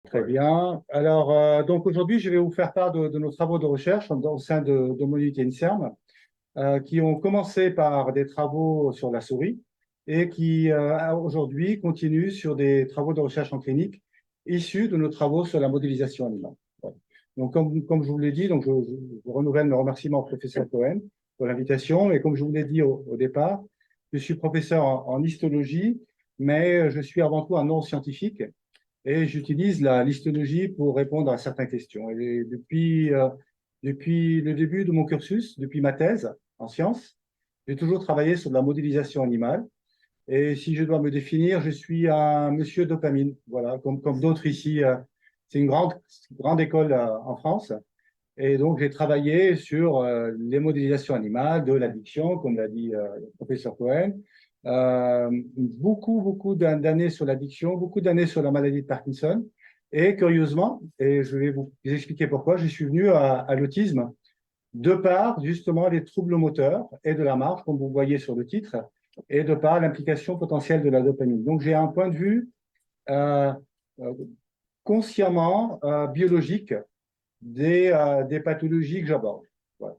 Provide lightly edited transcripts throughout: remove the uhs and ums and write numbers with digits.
Très bien. Alors, donc aujourd'hui, je vais vous faire part de nos travaux de recherche au sein de mon unité INSERM, qui ont commencé par des travaux sur la souris et qui aujourd'hui continuent sur des travaux de recherche en clinique issus de nos travaux sur la modélisation animale. Voilà. Donc, comme je vous l'ai dit, donc je renouvelle mes remerciements au professeur Cohen pour l'invitation. Et comme je vous l'ai dit au départ, je suis professeur en histologie, mais je suis avant tout un neuroscientifique et j'utilise la listologie pour répondre à certaines questions. Et depuis le début de mon cursus, depuis ma thèse en sciences, j'ai toujours travaillé sur de la modélisation animale. Et si je dois me définir, je suis un monsieur dopamine. Voilà, comme d'autres ici. C'est une grande école en France. Et donc, j'ai travaillé sur les modélisations animales, de l'addiction, comme l'a dit le professeur Cohen. Beaucoup d'années sur l'addiction, beaucoup d'années sur la maladie de Parkinson. Et curieusement, et je vais vous expliquer pourquoi, je suis venu à l'autisme de par justement les troubles moteurs et de la marche, comme vous voyez sur le titre, et de par l'implication potentielle de la dopamine. Donc, j'ai un point de vue euh, euh, consciemment biologique des pathologies que j'aborde. Voilà.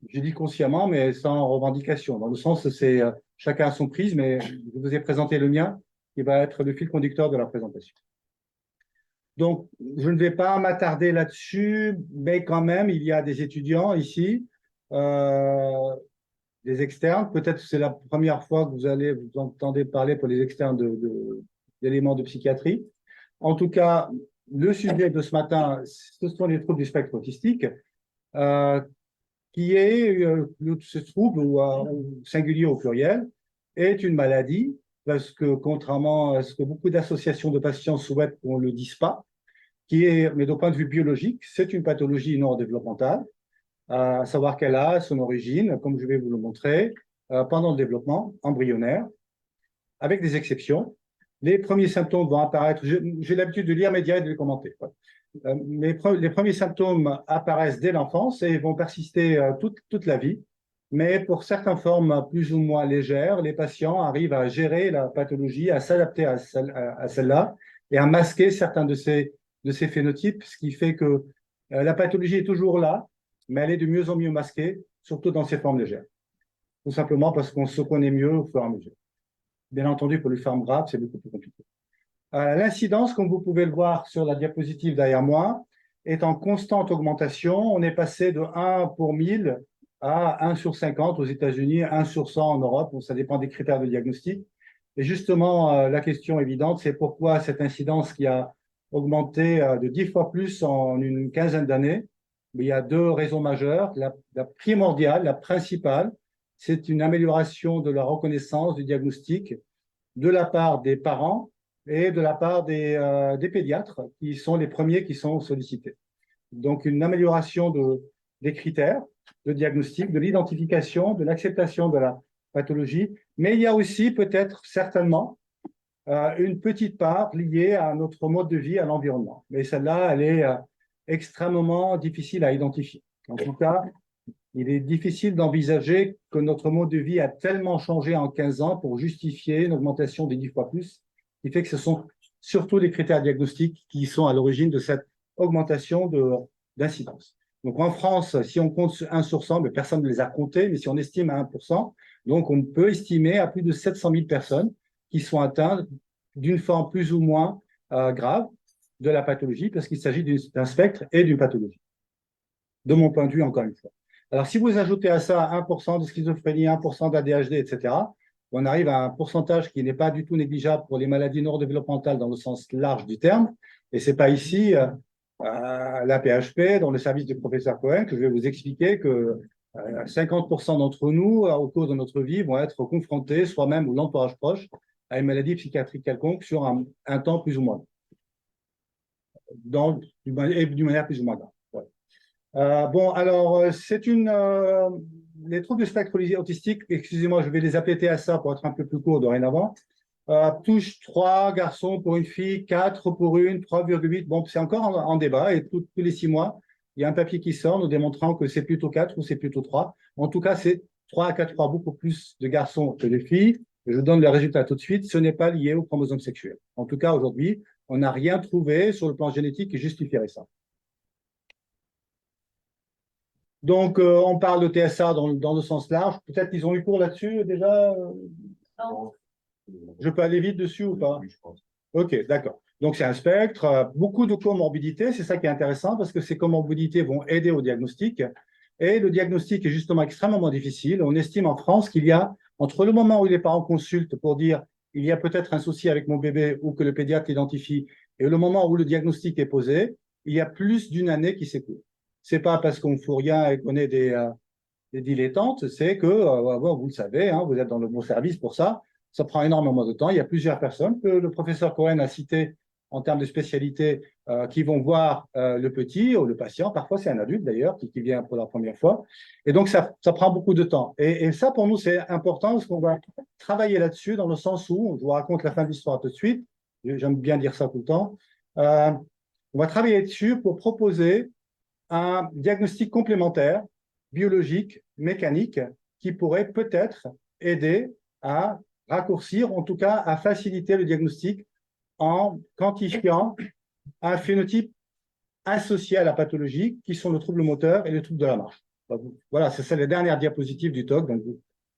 J'ai dit consciemment, mais sans revendication. Dans le sens, c'est chacun a son prisme, mais je vous ai présenté le mien, qui va être le fil conducteur de la présentation. Donc, je ne vais pas m'attarder là-dessus, mais quand même, il y a des étudiants ici, euh, des externes. Peut-être que c'est la première fois que vous entendez parler pour les externes d'éléments de psychiatrie. En tout cas, le sujet de ce matin, ce sont les troubles du spectre autistique. Euh, qui est ce trouble, ou singulier au pluriel, est une maladie, parce que contrairement à ce que beaucoup d'associations de patients souhaitent qu'on ne le dise pas, mais d'un point de vue biologique, c'est une pathologie neurodéveloppementale, à savoir qu'elle a son origine, comme je vais vous le montrer, pendant le développement embryonnaire, avec des exceptions. Les premiers symptômes vont apparaître, j'ai l'habitude de lire mes diarrhées et de les commenter. Les premiers symptômes apparaissent dès l'enfance et vont persister toute la vie. Mais pour certaines formes plus ou moins légères, les patients arrivent à gérer la pathologie, à s'adapter à celle-là et à masquer certains de ces phénotypes, ce qui fait que la pathologie est toujours là, mais elle est de mieux en mieux masquée, surtout dans ces formes légères. Tout simplement parce qu'on se connaît mieux au fur et à mesure. Bien entendu, pour les formes graves, c'est beaucoup plus compliqué. L'incidence, comme vous pouvez le voir sur la diapositive derrière moi, est en constante augmentation. On est passé de 1 pour 1000 à 1 sur 50 aux États-Unis, 1 sur 100 en Europe. Donc, ça dépend des critères de diagnostic. Et justement, la question évidente, c'est pourquoi cette incidence qui a augmenté de 10 fois plus en une quinzaine d'années. Il y a deux raisons majeures. La primordiale, la principale, c'est une amélioration de la reconnaissance du diagnostic de la part des parents et de la part des pédiatres, qui sont les premiers qui sont sollicités. Donc, une amélioration des critères de diagnostic, de l'identification, de l'acceptation de la pathologie, mais il y a aussi peut-être certainement une petite part liée à notre mode de vie, à l'environnement. Mais celle-là, elle est extrêmement difficile à identifier. En tout cas, il est difficile d'envisager que notre mode de vie a tellement changé en 15 ans pour justifier une augmentation des 10 fois plus, qui fait que ce sont surtout les critères diagnostiques qui sont à l'origine de cette augmentation d'incidence. Donc en France, si on compte 1 sur 100, mais personne ne les a comptés, mais si on estime à 1%, donc on peut estimer à plus de 700 000 personnes qui sont atteintes d'une forme plus ou moins grave de la pathologie, parce qu'il s'agit d'un spectre et d'une pathologie. De mon point de vue, encore une fois. Alors, si vous ajoutez à ça 1% de schizophrénie, 1% d'ADHD, etc., on arrive à un pourcentage qui n'est pas du tout négligeable pour les maladies neurodéveloppementales dans le sens large du terme. Et ce n'est pas ici, la PHP, dans le service du professeur Cohen, que je vais vous expliquer que 50% d'entre nous, au cours de notre vie, vont être confrontés, soi-même ou l'entourage proche, à une maladie psychiatrique quelconque sur un temps plus ou moins, et d'une manière plus ou moins grave. Bon, alors, les troubles du spectre autistique, excusez-moi, je vais les appeler à ça pour être un peu plus court dorénavant, touchent 3 garçons pour une fille, 4 pour une, 3,8. Bon, c'est encore en débat et tous les 6 mois, il y a un papier qui sort nous démontrant que c'est plutôt 4 ou c'est plutôt 3. En tout cas, c'est 3 à 4 fois beaucoup plus de garçons que de filles. je donne le résultat tout de suite, ce n'est pas lié au chromosome sexuel. En tout cas, aujourd'hui, on n'a rien trouvé sur le plan génétique qui justifierait ça. Donc, on parle de TSA dans le sens large. Peut-être qu'ils ont eu cours là-dessus déjà. Je peux aller vite dessus ou pas? Oui, je pense. Ok, d'accord. Donc, c'est un spectre, beaucoup de comorbidités. C'est ça qui est intéressant parce que ces comorbidités vont aider au diagnostic. Et le diagnostic est justement extrêmement difficile. On estime en France qu'il y a, entre le moment où les parents consultent pour dire il y a peut-être un souci avec mon bébé ou que le pédiatre l'identifie, et le moment où le diagnostic est posé, il y a plus d'une année qui s'écoule. C'est pas parce qu'on ne fout rien et qu'on est des dilettantes, c'est que, vous le savez, hein, vous êtes dans le bon service pour ça. Ça prend énormément de temps. Il y a plusieurs personnes que le professeur Cohen a citées en termes de spécialité qui vont voir le petit ou le patient. Parfois, c'est un adulte d'ailleurs qui vient pour la première fois. Et donc, ça prend beaucoup de temps. Et ça, pour nous, c'est important parce qu'on va travailler là-dessus dans le sens où, je vous raconte la fin de l'histoire tout de suite. J'aime bien dire ça tout le temps. On va travailler dessus pour proposer un diagnostic complémentaire, biologique, mécanique, qui pourrait peut-être aider à raccourcir, en tout cas à faciliter le diagnostic en quantifiant un phénotype associé à la pathologie, qui sont le trouble moteur et le trouble de la marche. Voilà, c'est les dernières diapositives du talk. Donc,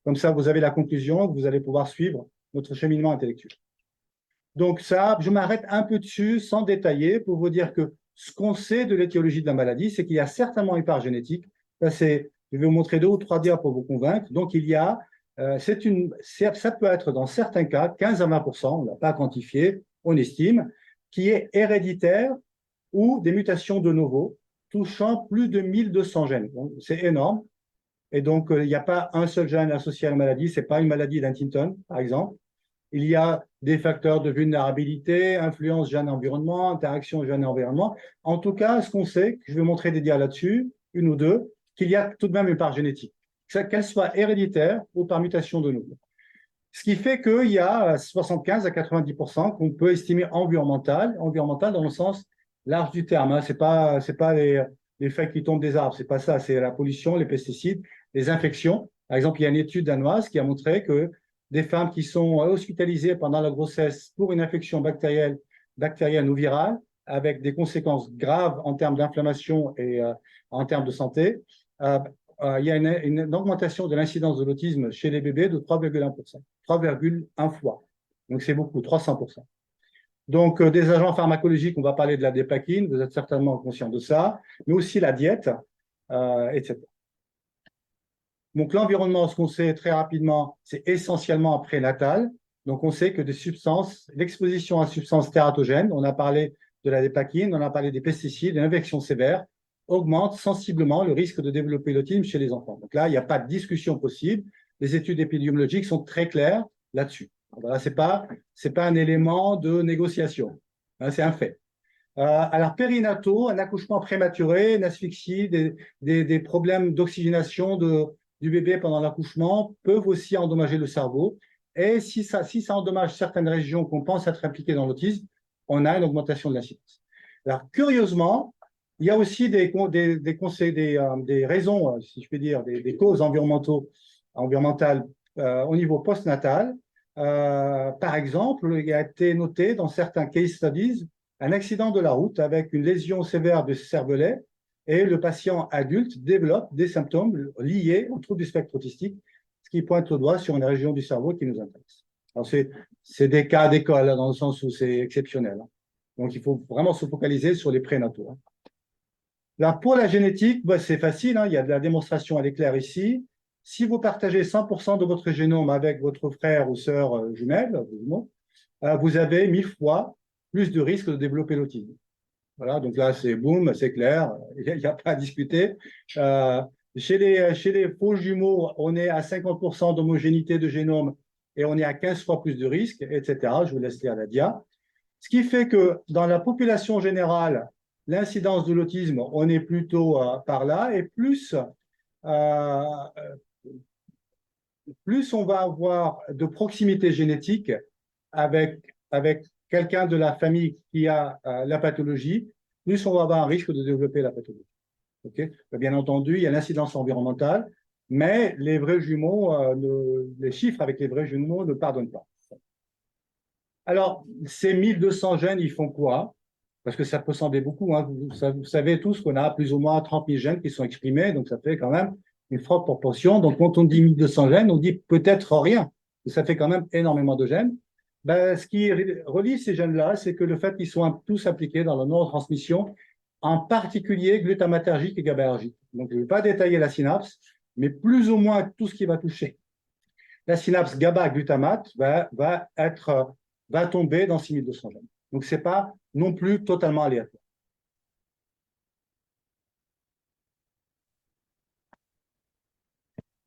comme ça, vous avez la conclusion, vous allez pouvoir suivre notre cheminement intellectuel. Donc ça, je m'arrête un peu dessus sans détailler pour vous dire que ce qu'on sait de l'étiologie de la maladie, c'est qu'il y a certainement une part génétique. Ça, je vais vous montrer 2 ou 3 dias pour vous convaincre. Donc il y a, ça peut être dans certains cas 15 à 20%, on n'a pas quantifié, on estime, qui est héréditaire ou des mutations de novo touchant plus de 1200 gènes. C'est énorme. Et donc il n'y a pas un seul gène associé à la maladie. C'est pas une maladie d'Huntington, par exemple. Il y a des facteurs de vulnérabilité, influence gène-environnement, interaction gène-environnement. En tout cas, ce qu'on sait, je vais montrer des dias là-dessus, une ou deux, qu'il y a tout de même une part génétique, qu'elle soit héréditaire ou par mutation de nouveau. Ce qui fait qu'il y a 75 à 90% qu'on peut estimer environnemental dans le sens large du terme. Hein. C'est pas les feuilles qui tombent des arbres, c'est pas ça, c'est la pollution, les pesticides, les infections. Par exemple, il y a une étude danoise qui a montré que des femmes qui sont hospitalisées pendant la grossesse pour une infection bactérienne ou virale, avec des conséquences graves en termes d'inflammation et en termes de santé, il y a une augmentation de l'incidence de l'autisme chez les bébés de 3,1%, 3,1 fois. Donc c'est beaucoup, 300%. Donc des agents pharmacologiques, on va parler de la dépakine, vous êtes certainement conscient de ça, mais aussi la diète, etc. Donc l'environnement, ce qu'on sait très rapidement, c'est essentiellement prénatal. Donc on sait que des substances, l'exposition à substances tératogènes, on a parlé de la dépakine, on a parlé des pesticides, des infections sévères, augmente sensiblement le risque de développer l'autisme chez les enfants. Donc là, il n'y a pas de discussion possible. Les études épidémiologiques sont très claires là-dessus. Voilà, c'est pas un élément de négociation. C'est un fait. Alors, périnataux, un accouchement prématuré, une asphyxie, des problèmes d'oxygénation du bébé pendant l'accouchement peuvent aussi endommager le cerveau. Et si ça endommage certaines régions qu'on pense être impliquées dans l'autisme, on a une augmentation de l'incidence. Alors, curieusement, il y a aussi des raisons, si je puis dire, des causes environnementales au niveau postnatal. Par exemple, il a été noté dans certains case studies un accident de la route avec une lésion sévère du cervelet et le patient adulte développe des symptômes liés au trouble du spectre autistique, ce qui pointe au doigt sur une région du cerveau qui nous intéresse. Alors, c'est des cas d'école, dans le sens où c'est exceptionnel. Donc, il faut vraiment se focaliser sur les prénataux. Alors, pour la génétique, c'est facile, il y a de la démonstration, elle est claire ici. Si vous partagez 100% de votre génome avec votre frère ou sœur jumelle, vous avez 1000 fois plus de risque de développer l'autisme. Voilà, donc là, c'est boum, c'est clair, il n'y a pas à discuter. Chez les faux jumeaux, on est à 50% d'homogénéité de génome et on est à 15 fois plus de risque, etc. Je vous laisse lire la dia. Ce qui fait que dans la population générale, l'incidence de l'autisme, on est plutôt par là, et plus on va avoir de proximité génétique avec quelqu'un de la famille qui a la pathologie, plus on va avoir un risque de développer la pathologie. Okay. Bien entendu, il y a l'incidence environnementale. mais les vrais jumeaux, les chiffres avec les vrais jumeaux ne pardonnent pas. Alors, ces 1200 gènes, ils font quoi? Parce que ça peut sembler beaucoup, hein. Vous savez tous qu'on a plus ou moins 30 000 gènes qui sont exprimés, donc ça fait quand même une forte proportion. Donc, quand on dit 1200 gènes, on dit peut-être rien. Ça fait quand même énormément de gènes. Ben, ce qui relie ces gènes-là, c'est que le fait qu'ils soient tous impliqués dans la neurotransmission, en particulier glutamatergique et GABAergique. Donc, je ne vais pas détailler la synapse, mais plus ou moins tout ce qui va toucher la synapse GABA-glutamate va tomber dans 6200 gènes. Donc, ce n'est pas non plus totalement aléatoire.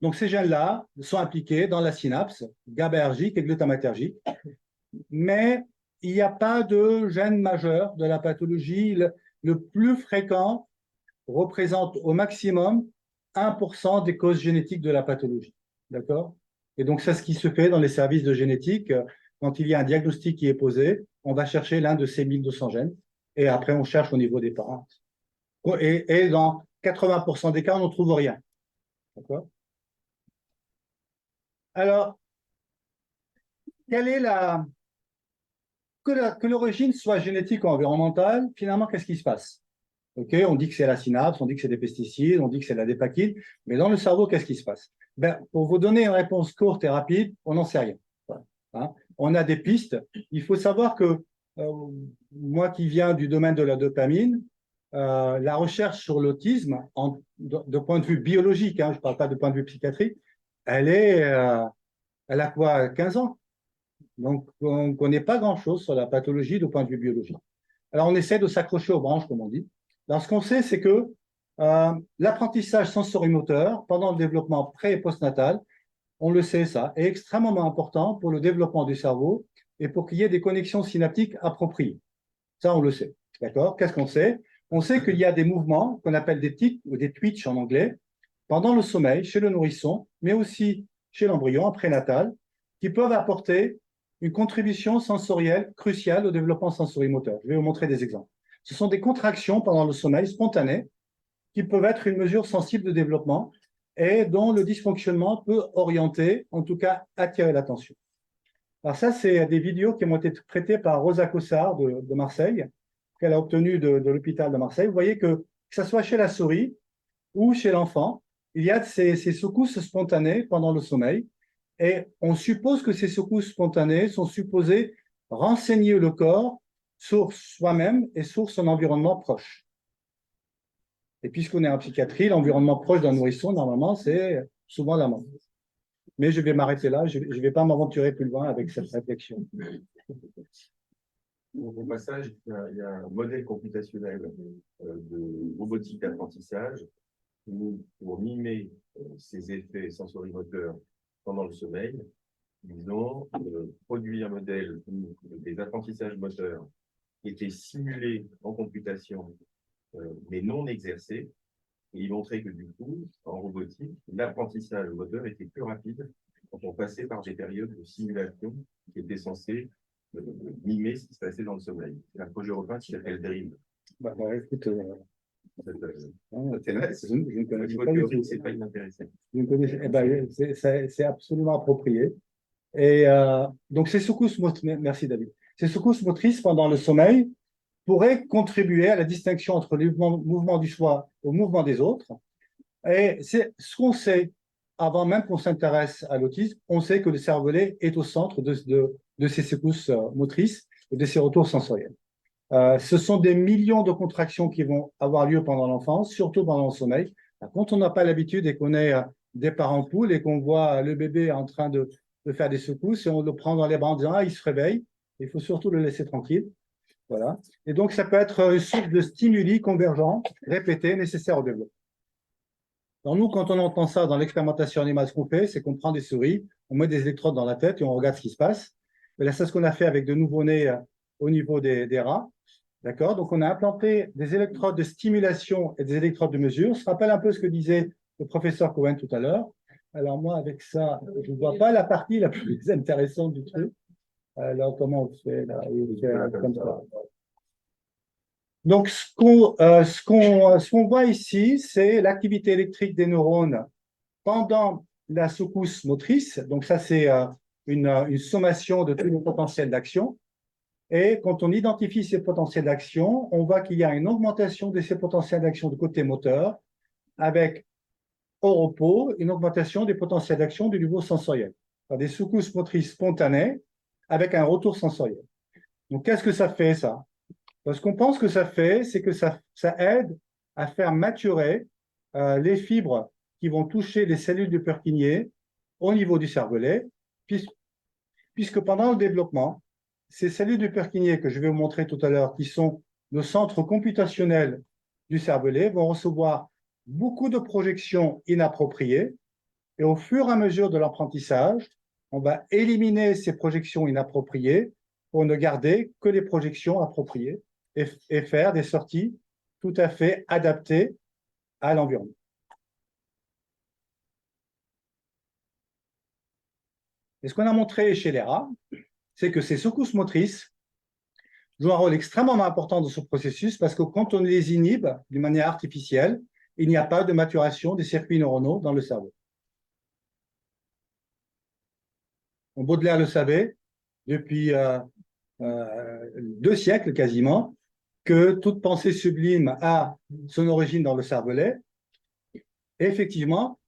Donc, ces gènes-là sont impliqués dans la synapse GABAergique et glutamatergique, mais il n'y a pas de gène majeur de la pathologie. Le plus fréquent représente au maximum 1% des causes génétiques de la pathologie. D'accord? Et donc, c'est ce qui se fait dans les services de génétique. Quand il y a un diagnostic qui est posé, on va chercher l'un de ces 1200 gènes et après, on cherche au niveau des parents. Et dans 80% des cas, on ne trouve rien. D'accord? Alors, quelle est que l'origine soit génétique ou environnementale, finalement, qu'est-ce qui se passe? Okay, on dit que c'est la synapse, on dit que c'est des pesticides, on dit que c'est la dépakine, mais dans le cerveau, qu'est-ce qui se passe? Ben, pour vous donner une réponse courte et rapide, on n'en sait rien. Hein? On a des pistes. Il faut savoir que moi qui viens du domaine de la dopamine, la recherche sur l'autisme, de point de vue biologique, hein, je ne parle pas de point de vue psychiatrique, elle a quoi, 15 ans? Donc, on ne connaît pas grand-chose sur la pathologie du point de vue biologique. Alors, on essaie de s'accrocher aux branches, comme on dit. Alors, ce qu'on sait, c'est que l'apprentissage sensorimoteur pendant le développement pré- et postnatal, on le sait, ça est extrêmement important pour le développement du cerveau et pour qu'il y ait des connexions synaptiques appropriées. Ça, on le sait. D'accord? Qu'est-ce qu'on sait? On sait qu'il y a des mouvements qu'on appelle des tics ou des twitch en anglais pendant le sommeil, chez le nourrisson, mais aussi chez l'embryon, en prénatal, qui peuvent apporter une contribution sensorielle cruciale au développement sensorimoteur. Je vais vous montrer des exemples. Ce sont des contractions pendant le sommeil spontanées qui peuvent être une mesure sensible de développement et dont le dysfonctionnement peut orienter, en tout cas attirer l'attention. Alors ça, c'est des vidéos qui m'ont été traitées par Rosa Cossard de Marseille, qu'elle a obtenues de l'hôpital de Marseille. Vous voyez que ce soit chez la souris ou chez l'enfant, il y a ces secousses spontanées pendant le sommeil et on suppose que ces secousses spontanées sont supposées renseigner le corps sur soi-même et sur son environnement proche. Et puisqu'on est en psychiatrie, l'environnement proche d'un nourrisson, normalement, c'est souvent la maman. Mais je vais m'arrêter là, je ne vais pas m'aventurer plus loin avec cette réflexion. Au passage, il y a un modèle computationnel de robotique d'apprentissage pour mimer ces effets sensorimoteurs pendant le sommeil. Ils ont produit un modèle où des apprentissages moteurs étaient simulés en computation, mais non exercés. Et ils montraient que du coup, en robotique, l'apprentissage moteur était plus rapide quand on passait par des périodes de simulation qui étaient censées mimer ce qui se passait dans le sommeil. C'est un projet européen qui s'appelle DREAM. Écoute, Ça t'intéresse? je ne connais pas du tout. C'est pas inintéressant. C'est absolument approprié. Et donc, ces secousses motrices, merci David, ces secousses motrices pendant le sommeil pourraient contribuer à la distinction entre le mouvement du soi et le mouvement des autres. Et c'est ce qu'on sait avant même qu'on s'intéresse à l'autisme, on sait que le cervelet est au centre de ces secousses motrices et de ces retours sensoriels. Ce sont des millions de contractions qui vont avoir lieu pendant l'enfance, surtout pendant le sommeil. Quand on n'a pas l'habitude et qu'on est des parents poules et qu'on voit le bébé en train de faire des secousses et on le prend dans les bras en disant « Ah, il se réveille », il faut surtout le laisser tranquille. Voilà. Et donc, ça peut être une source de stimuli convergents, répétés, nécessaires au développement. Alors nous, quand on entend ça dans l'expérimentation animale, ce qu'on fait, c'est qu'on prend des souris, on met des électrodes dans la tête et on regarde ce qui se passe. Et là, c'est ce qu'on a fait avec de nouveau-nés au niveau des rats. D'accord? Donc, on a implanté des électrodes de stimulation et des électrodes de mesure. Ça rappelle un peu ce que disait le professeur Cohen tout à l'heure. Alors, moi, avec ça, je ne vois pas la partie la plus intéressante du truc. Alors, comment on fait là? Comme ça. Donc, ce qu'on voit ici, c'est l'activité électrique des neurones pendant la secousse motrice, donc ça c'est une sommation de tous les potentiels d'action, et quand on identifie ces potentiels d'action, on voit qu'il y a une augmentation de ces potentiels d'action du côté moteur, avec au repos une augmentation des potentiels d'action du niveau sensoriel, des secousses motrices spontanées avec un retour sensoriel. Donc qu'est-ce que ça fait ça? Ce qu'on pense que ça fait, c'est que ça aide à faire maturer les fibres qui vont toucher les cellules du Purkinje au niveau du cervelet, puisque pendant le développement, ces cellules du Purkinje que je vais vous montrer tout à l'heure, qui sont le centre computationnel du cervelet, vont recevoir beaucoup de projections inappropriées, et au fur et à mesure de l'apprentissage, on va éliminer ces projections inappropriées pour ne garder que les projections appropriées et faire des sorties tout à fait adaptées à l'environnement. Et ce qu'on a montré chez les rats, c'est que ces secousses motrices jouent un rôle extrêmement important dans ce processus parce que quand on les inhibe d'une manière artificielle, il n'y a pas de maturation des circuits neuronaux dans le cerveau. Baudelaire le savait depuis 2 siècles quasiment, que toute pensée sublime a son origine dans le cervelet. Et effectivement,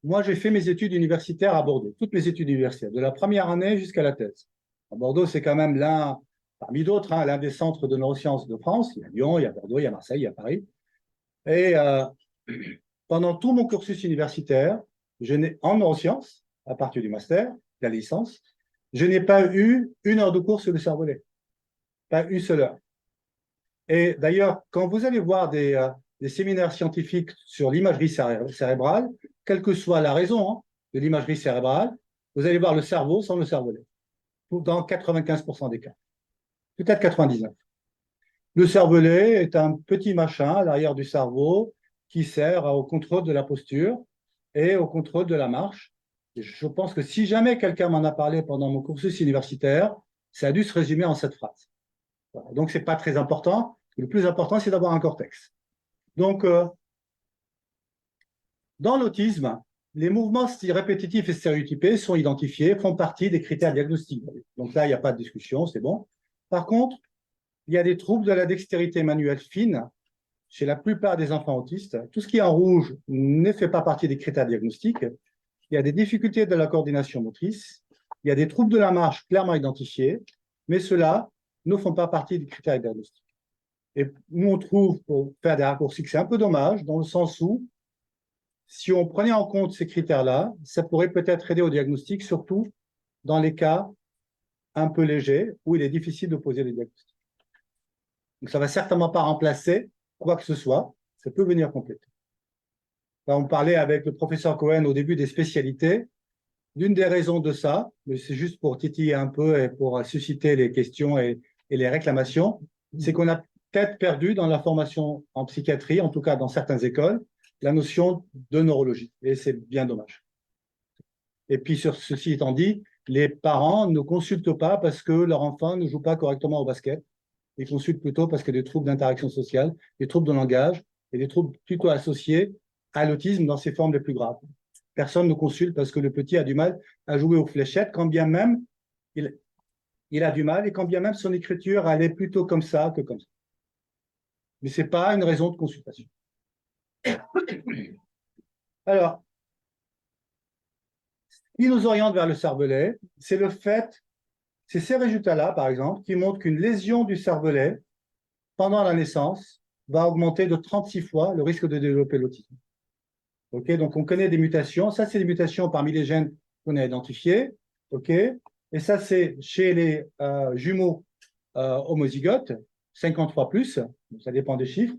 moi, j'ai fait mes études universitaires à Bordeaux, toutes mes études universitaires, de la première année jusqu'à la thèse. À Bordeaux, c'est quand même l'un, parmi d'autres, l'un des centres de neurosciences de France. Il y a Lyon, il y a Bordeaux, il y a Marseille, il y a Paris. Et pendant tout mon cursus universitaire, en neurosciences, à partir du master, de la licence, je n'ai pas eu 1 heure de cours sur le cervelet. Pas une seule heure. Et d'ailleurs, quand vous allez voir des séminaires scientifiques sur l'imagerie cérébrale, quelle que soit la raison de l'imagerie cérébrale, vous allez voir le cerveau sans le cervelet, dans 95% des cas, peut-être 99%. Le cervelet est un petit machin à l'arrière du cerveau qui sert au contrôle de la posture et au contrôle de la marche. Et je pense que si jamais quelqu'un m'en a parlé pendant mon cursus universitaire, ça a dû se résumer en cette phrase. Voilà. Donc, ce n'est pas très important. Le plus important, c'est d'avoir un cortex. Donc, dans l'autisme, les mouvements répétitifs et stéréotypés sont identifiés, font partie des critères diagnostiques. Donc là, il n'y a pas de discussion, c'est bon. Par contre, il y a des troubles de la dextérité manuelle fine chez la plupart des enfants autistes. Tout ce qui est en rouge ne fait pas partie des critères diagnostiques. Il y a des difficultés de la coordination motrice. Il y a des troubles de la marche clairement identifiés, mais ceux-là ne font pas partie des critères diagnostiques. Et nous, on trouve, pour faire des raccourcis, que c'est un peu dommage, dans le sens où, si on prenait en compte ces critères-là, ça pourrait peut-être aider au diagnostic, surtout dans les cas un peu légers, où il est difficile de poser les diagnostics. Donc, ça ne va certainement pas remplacer quoi que ce soit, ça peut venir compléter. Là, on parlait avec le professeur Cohen au début des spécialités. L'une des raisons de ça, mais c'est juste pour titiller un peu et pour susciter les questions et les réclamations, c'est qu'on a peut-être perdu dans la formation en psychiatrie, en tout cas dans certaines écoles, la notion de neurologie. Et c'est bien dommage. Et puis, sur ceci étant dit, les parents ne consultent pas parce que leur enfant ne joue pas correctement au basket. Ils consultent plutôt parce qu'il y a des troubles d'interaction sociale, des troubles de langage et des troubles plutôt associés à l'autisme dans ses formes les plus graves. Personne ne consulte parce que le petit a du mal à jouer aux fléchettes, quand bien même il a du mal et quand bien même son écriture, elle est plutôt comme ça que comme ça. Mais ce n'est pas une raison de consultation. Alors, ce qui nous oriente vers le cervelet, c'est c'est ces résultats-là, par exemple, qui montrent qu'une lésion du cervelet pendant la naissance va augmenter de 36 fois le risque de développer l'autisme. Okay, donc, on connaît des mutations. Ça, c'est des mutations parmi les gènes qu'on a identifiés. Okay, et ça, c'est chez les jumeaux homozygotes, 50 fois plus. Ça dépend des chiffres.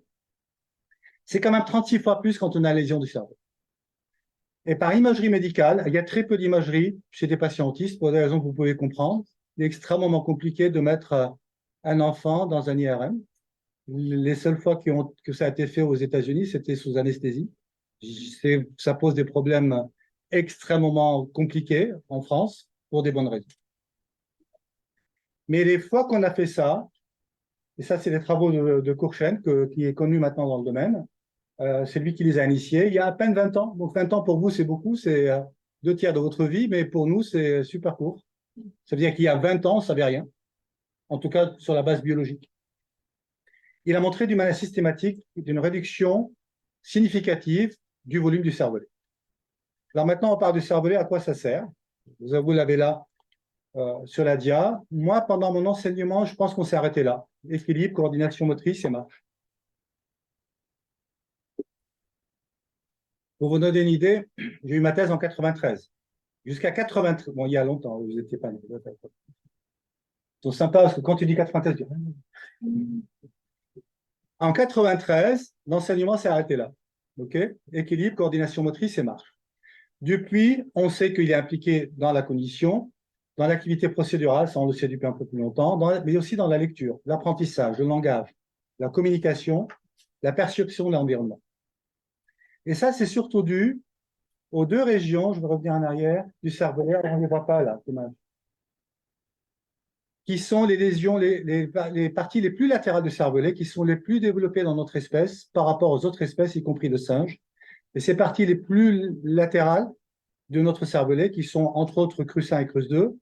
C'est quand même 36 fois plus quand on a lésion du cerveau. Et par imagerie médicale, il y a très peu d'imagerie chez des patients autistes, pour des raisons que vous pouvez comprendre. Il est extrêmement compliqué de mettre un enfant dans un IRM. Les seules fois que ça a été fait aux États-Unis, c'était sous anesthésie. Ça pose des problèmes extrêmement compliqués en France pour des bonnes raisons. Mais les fois qu'on a fait ça, et ça c'est les travaux de Courchaine, qui est connu maintenant dans le domaine, C'est lui qui les a initiés il y a à peine 20 ans. Donc 20 ans pour vous, c'est beaucoup, c'est 2 tiers de votre vie, mais pour nous, c'est super court. Ça veut dire qu'il y a 20 ans, on ne savait rien, en tout cas sur la base biologique. Il a montré d'une manière systématique une réduction significative du volume du cervelet. Alors maintenant, on parle du cervelet, à quoi ça sert? Vous l'avez là sur la dia. Moi, pendant mon enseignement, je pense qu'on s'est arrêté là. Équilibre, coordination motrice et marche. Pour vous donner une idée, j'ai eu ma thèse en 93. Jusqu'à 93, bon, il y a longtemps, vous n'étiez pas nés. C'est sympa parce que quand tu dis 93, tu dis... En 93, l'enseignement s'est arrêté là. OK? Équilibre, coordination motrice et marche. Depuis, on sait qu'il est impliqué dans la cognition, dans l'activité procédurale, ça on le sait depuis un peu plus longtemps, mais aussi dans la lecture, l'apprentissage, le langage, la communication, la perception de l'environnement. Et ça, c'est surtout dû aux 2 régions, je vais revenir en arrière, du cervelet, on ne les voit pas là, qui sont les lésions, les parties les plus latérales du cervelet, qui sont les plus développées dans notre espèce par rapport aux autres espèces, y compris le singe. Et ces parties les plus latérales de notre cervelet, qui sont entre autres CRUS1 et CRUS2,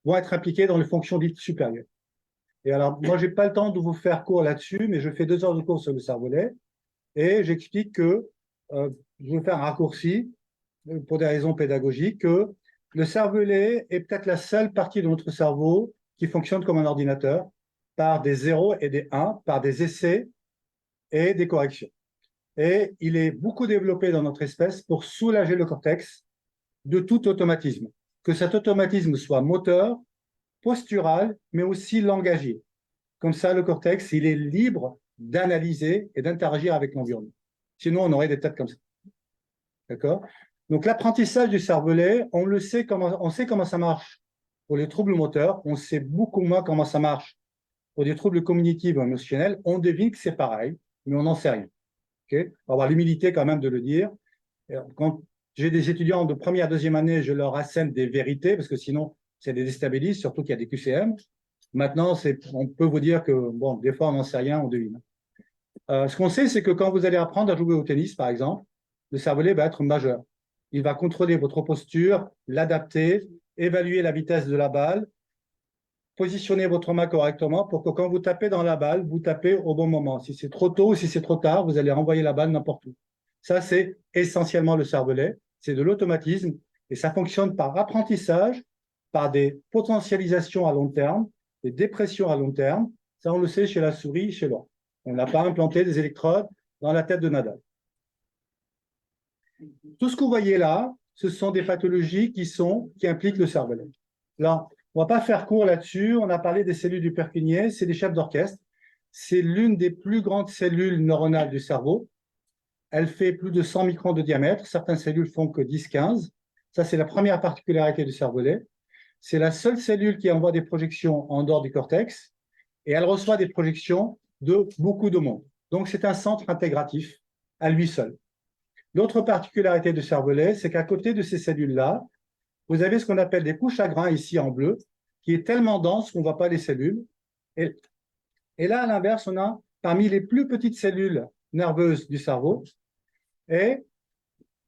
vont être impliquées dans les fonctions dites supérieures. Et alors, moi, je n'ai pas le temps de vous faire cours là-dessus, mais je fais 2 heures de cours sur le cervelet et j'explique que, je vais faire un raccourci pour des raisons pédagogiques, que le cervelet est peut-être la seule partie de notre cerveau qui fonctionne comme un ordinateur par des 0 et des 1, par des essais et des corrections. Et il est beaucoup développé dans notre espèce pour soulager le cortex de tout automatisme, que cet automatisme soit moteur, postural, mais aussi langagier. Comme ça, le cortex, il est libre d'analyser et d'interagir avec l'environnement. Sinon, on aurait des têtes comme ça. D'accord? Donc, l'apprentissage du cervelet, on sait comment ça marche pour les troubles moteurs, on sait beaucoup moins comment ça marche pour des troubles cognitifs ou émotionnels. On devine que c'est pareil, mais on n'en sait rien. Okay? On va avoir l'humilité quand même de le dire. Quand j'ai des étudiants de première, deuxième année, je leur assène des vérités, parce que sinon, ça les déstabilise, surtout qu'il y a des QCM. Maintenant, on peut vous dire que, bon, des fois, on n'en sait rien, on devine. Ce qu'on sait, c'est que quand vous allez apprendre à jouer au tennis, par exemple, le cervelet va être majeur. Il va contrôler votre posture, l'adapter, évaluer la vitesse de la balle, positionner votre main correctement pour que quand vous tapez dans la balle, vous tapez au bon moment. Si c'est trop tôt ou si c'est trop tard, vous allez renvoyer la balle n'importe où. Ça, c'est essentiellement le cervelet. C'est de l'automatisme et ça fonctionne par apprentissage, par des potentialisations à long terme, des dépressions à long terme. Ça, on le sait chez la souris, chez l'homme. On n'a pas implanté des électrodes dans la tête de Nadal. Tout ce que vous voyez là, ce sont des pathologies qui impliquent le cervelet. Là, on ne va pas faire court là-dessus. On a parlé des cellules du Purkinje, c'est des chefs d'orchestre. C'est l'une des plus grandes cellules neuronales du cerveau. Elle fait plus de 100 microns de diamètre. Certaines cellules font que 10-15. Ça, c'est la première particularité du cervelet. C'est la seule cellule qui envoie des projections en dehors du cortex et elle reçoit des projections de beaucoup de monde. Donc, c'est un centre intégratif à lui seul. L'autre particularité du cervelet, c'est qu'à côté de ces cellules-là, vous avez ce qu'on appelle des couches à grains ici en bleu, qui est tellement dense qu'on ne voit pas les cellules. Et là, à l'inverse, on a parmi les plus petites cellules nerveuses du cerveau. Et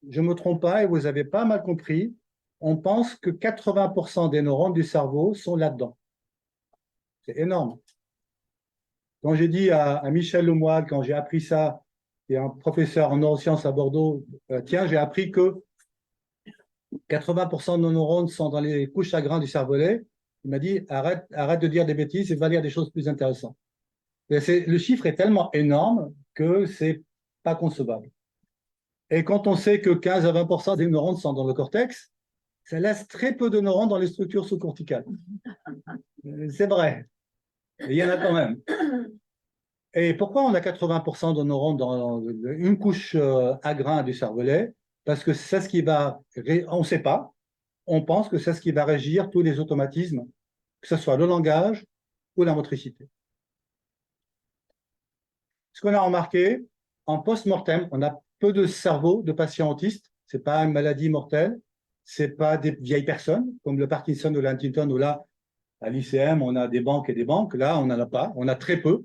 je ne me trompe pas, et vous avez pas mal compris, on pense que 80% des neurones du cerveau sont là-dedans. C'est énorme. Quand j'ai dit à Michel Lemoine, quand j'ai appris ça, qui est un professeur en neurosciences à Bordeaux, tiens, j'ai appris que 80% de nos neurones sont dans les couches à grains du cervelet. Il m'a dit, arrête de dire des bêtises et va dire des choses plus intéressantes. Le chiffre est tellement énorme que c'est pas concevable. Et quand on sait que 15 à 20% des neurones sont dans le cortex, ça laisse très peu de neurones dans les structures sous-corticales. C'est vrai. Il y en a quand même. Et pourquoi on a 80% de neurones dans une couche à grains du cervelet? Parce que c'est ce qui va, on ne sait pas, on pense que c'est ce qui va régir tous les automatismes, que ce soit le langage ou la motricité. Ce qu'on a remarqué, en post-mortem, on a peu de cerveau de patients autistes, ce n'est pas une maladie mortelle, ce n'est pas des vieilles personnes, comme le Parkinson ou l'Huntington, où là, à l'ICM, on a des banques et des banques, là, on n'en a pas, on a très peu.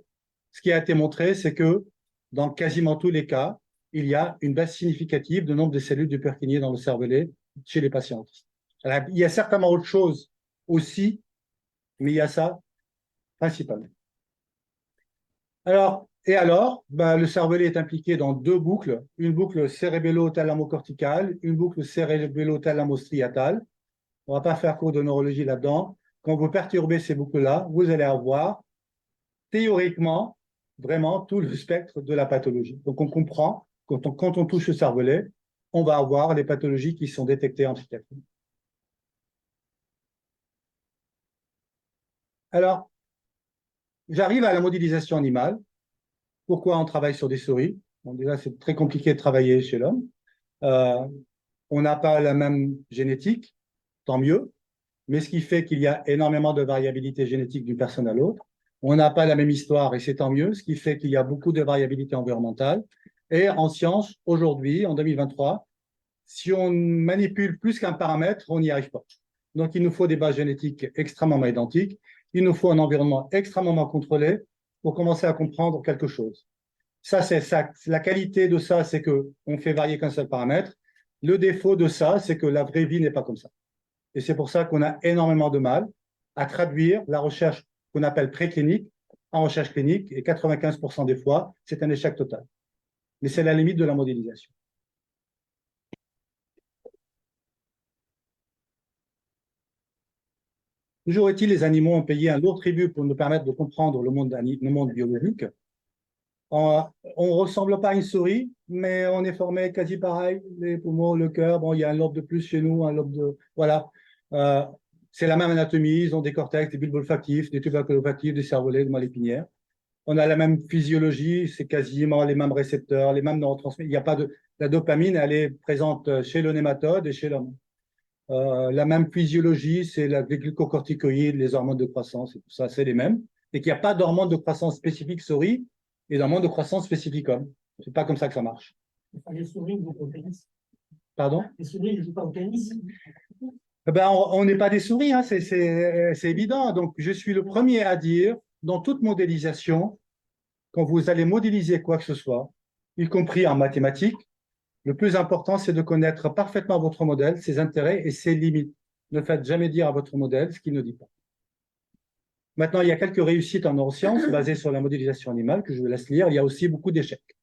Ce qui a été montré, c'est que dans quasiment tous les cas, il y a une baisse significative du nombre de cellules du Purkinje dans le cervelet chez les patients autistes. Alors, il y a certainement autre chose aussi, mais il y a ça principalement. Alors, le cervelet est impliqué dans deux boucles, une boucle cérébello-thalamocorticale, une boucle cérébello-thalamostriatale. On ne va pas faire cours de neurologie là-dedans. Quand vous perturbez ces boucles-là, vous allez avoir théoriquement vraiment tout le spectre de la pathologie. Donc, on comprend, quand on touche le cervelet, on va avoir les pathologies qui sont détectées en psychiatrie. Alors, j'arrive à la modélisation animale. Pourquoi on travaille sur des souris? Bon, déjà, c'est très compliqué de travailler chez l'homme. On n'a pas la même génétique, tant mieux, mais ce qui fait qu'il y a énormément de variabilité génétique d'une personne à l'autre. On n'a pas la même histoire, et c'est tant mieux, ce qui fait qu'il y a beaucoup de variabilité environnementale. Et en science, aujourd'hui, en 2023, si on manipule plus qu'un paramètre, on n'y arrive pas. Donc, il nous faut des bases génétiques extrêmement identiques. Il nous faut un environnement extrêmement contrôlé pour commencer à comprendre quelque chose. Ça, c'est ça. La qualité de ça, c'est qu'on fait varier qu'un seul paramètre. Le défaut de ça, c'est que la vraie vie n'est pas comme ça. Et c'est pour ça qu'on a énormément de mal à traduire la recherche qu'on appelle préclinique en recherche clinique. Et 95% des fois, c'est un échec total. Mais c'est la limite de la modélisation. Toujours est-il, les animaux ont payé un lourd tribut pour nous permettre de comprendre le monde biologique. On ne ressemble pas à une souris, mais on est formé quasi pareil. Les poumons, le cœur, bon, il y a un lobe de plus chez nous, un lobe de... Voilà. C'est la même anatomie, ils ont des cortex, des bulbes olfactifs, des tubercules olfactifs, des cervelets, des moelle épinière. On a la même physiologie, c'est quasiment les mêmes récepteurs, les mêmes neurotransmetteurs. Il n'y a pas de... La dopamine, elle est présente chez le nématode et chez l'homme. La même physiologie, c'est les glucocorticoïdes, les hormones de croissance et tout ça, c'est les mêmes. Et qu'il n'y a pas d'hormones de croissance spécifiques souris et d'hormones de croissance spécifiques homme. C'est pas comme ça que ça marche. Les souris ne jouent pas au tennis. Pardon? Les souris ne jouent pas au tennis. Ben, on n'est pas des souris, hein, c'est évident. Donc, je suis le premier à dire, dans toute modélisation, quand vous allez modéliser quoi que ce soit, y compris en mathématiques, le plus important, c'est de connaître parfaitement votre modèle, ses intérêts et ses limites. Ne faites jamais dire à votre modèle ce qu'il ne dit pas. Maintenant, il y a quelques réussites en neurosciences basées sur la modélisation animale que je vous laisse lire. Il y a aussi beaucoup d'échecs.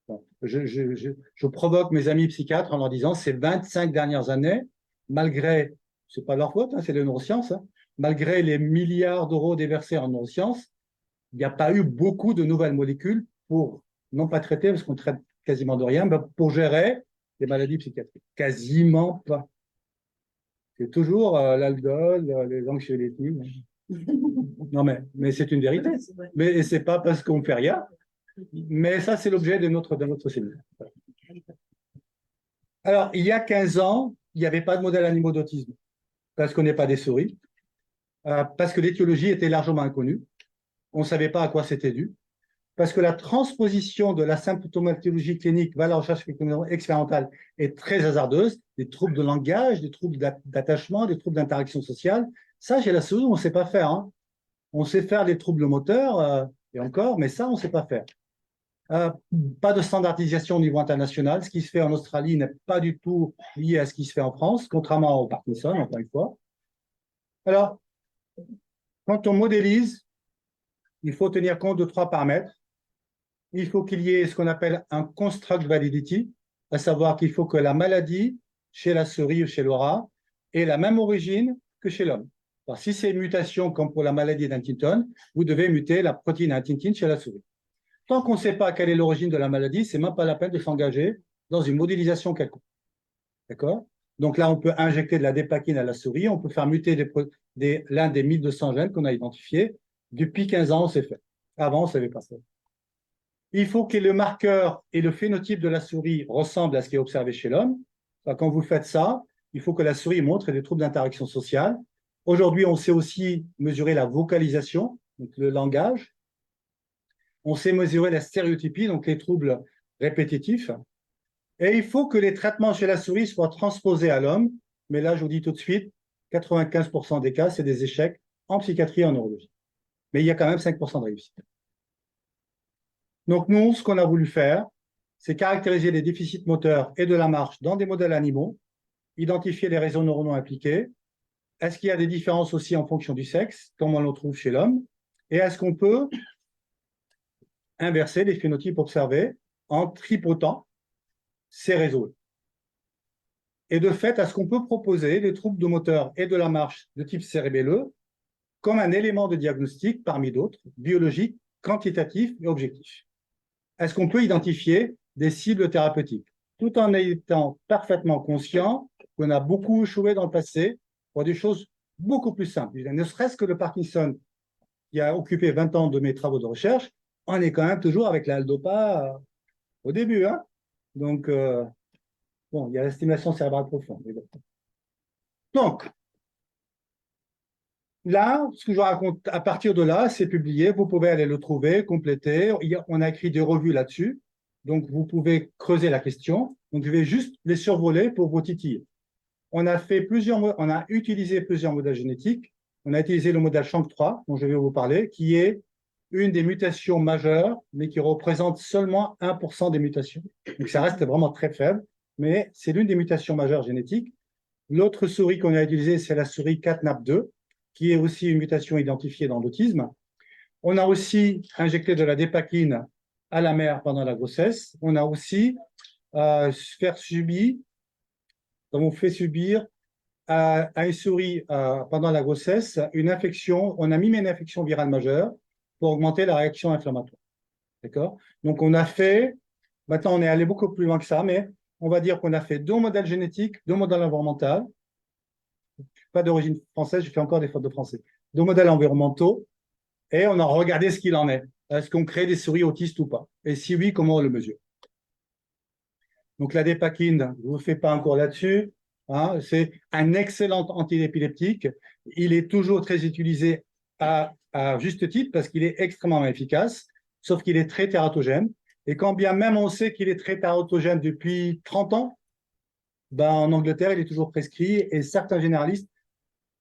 Bon, je provoque mes amis psychiatres en leur disant ces 25 dernières années, malgré, c'est pas leur faute, hein, c'est les neurosciences, hein, malgré les milliards d'euros déversés en neurosciences, il n'y a pas eu beaucoup de nouvelles molécules pour, non pas traiter, parce qu'on traite quasiment de rien, mais pour gérer les maladies psychiatriques. Quasiment pas. C'est toujours l'alcool, les anxiolytiques. Non, mais c'est une vérité. Mais ce n'est pas parce qu'on ne fait rien. Mais ça, c'est l'objet de notre séminaire. Alors, il y a 15 ans, il n'y avait pas de modèle animaux d'autisme, parce qu'on n'est pas des souris, parce que l'étiologie était largement inconnue. On ne savait pas à quoi c'était dû, parce que la transposition de la symptomatologie clinique vers la recherche expérimentale est très hasardeuse. Des troubles de langage, des troubles d'attachement, des troubles d'interaction sociale. Ça, chez la souris, on ne sait pas faire. Hein. On sait faire les troubles moteurs, et encore, mais ça, on ne sait pas faire. Pas de standardisation au niveau international. Ce qui se fait en Australie n'est pas du tout lié à ce qui se fait en France, contrairement au Parkinson, encore une fois. Alors, quand on modélise, il faut tenir compte de 3 paramètres. Il faut qu'il y ait ce qu'on appelle un construct validity, à savoir qu'il faut que la maladie, chez la souris ou chez le rat, ait la même origine que chez l'homme. Alors, si c'est une mutation comme pour la maladie d'Huntington, vous devez muter la protéine Huntington chez la souris. Tant qu'on ne sait pas quelle est l'origine de la maladie, ce n'est même pas la peine de s'engager dans une modélisation quelconque. D'accord? Donc là, on peut injecter de la dépakine à la souris, on peut faire muter l'un des 1200 gènes qu'on a identifiés. Depuis 15 ans, on s'est fait. Avant, on ne savait pas ça. Il faut que le marqueur et le phénotype de la souris ressemblent à ce qui est observé chez l'homme. Quand vous faites ça, il faut que la souris montre des troubles d'interaction sociale. Aujourd'hui, on sait aussi mesurer la vocalisation, donc le langage. On sait mesurer la stéréotypie, donc les troubles répétitifs. Et il faut que les traitements chez la souris soient transposés à l'homme. Mais là, je vous dis tout de suite, 95% des cas, c'est des échecs en psychiatrie et en neurologie. Mais il y a quand même 5% de réussite. Donc nous, ce qu'on a voulu faire, c'est caractériser les déficits moteurs et de la marche dans des modèles animaux, identifier les réseaux neuronaux impliqués. Est-ce qu'il y a des différences aussi en fonction du sexe, comme on le trouve chez l'homme? Et est-ce qu'on peut inverser les phénotypes observés en tripotant ces réseaux? Et de fait, est-ce qu'on peut proposer les troubles de moteur et de la marche de type cérébelleux comme un élément de diagnostic parmi d'autres, biologiques, quantitatifs et objectifs? Est-ce qu'on peut identifier des cibles thérapeutiques, tout en étant parfaitement conscient qu'on a beaucoup échoué dans le passé pour des choses beaucoup plus simples? Ne serait-ce que le Parkinson, qui a occupé 20 ans de mes travaux de recherche, on est quand même toujours avec la L-DOPA au début. Hein. Donc, bon, il y a la stimulation cérébrale profonde. Donc, là, ce que je raconte à partir de là, c'est publié. Vous pouvez aller le trouver, compléter. On a écrit des revues là-dessus. Donc, vous pouvez creuser la question. Donc, je vais juste les survoler pour vous titiller. On a utilisé plusieurs modèles génétiques. On a utilisé le modèle SHANK3, dont je vais vous parler, qui est une des mutations majeures, mais qui représente seulement 1% des mutations. Donc, ça reste vraiment très faible, mais c'est l'une des mutations majeures génétiques. L'autre souris qu'on a utilisée, c'est la souris CatNap2, qui est aussi une mutation identifiée dans l'autisme. On a aussi injecté de la dépakine à la mère pendant la grossesse. On a aussi on fait subir à une souris pendant la grossesse une infection. On a mimé une infection virale majeure pour augmenter la réaction inflammatoire. D'accord? Donc, on a fait, maintenant on est allé beaucoup plus loin que ça, mais on va dire qu'on a fait 2 modèles génétiques, 2 modèles environnementaux. Pas d'origine française, je fais encore des fautes de français. 2 modèles environnementaux, et on a regardé ce qu'il en est. Est-ce qu'on crée des souris autistes ou pas? Et si oui, comment on le mesure? Donc la dépakine, je ne vous fais pas encore là-dessus. Hein, c'est un excellent antiépileptique. Il est toujours très utilisé à juste titre parce qu'il est extrêmement efficace, sauf qu'il est très tératogène. Et quand bien même on sait qu'il est très tératogène depuis 30 ans, ben, en Angleterre, il est toujours prescrit et certains généralistes,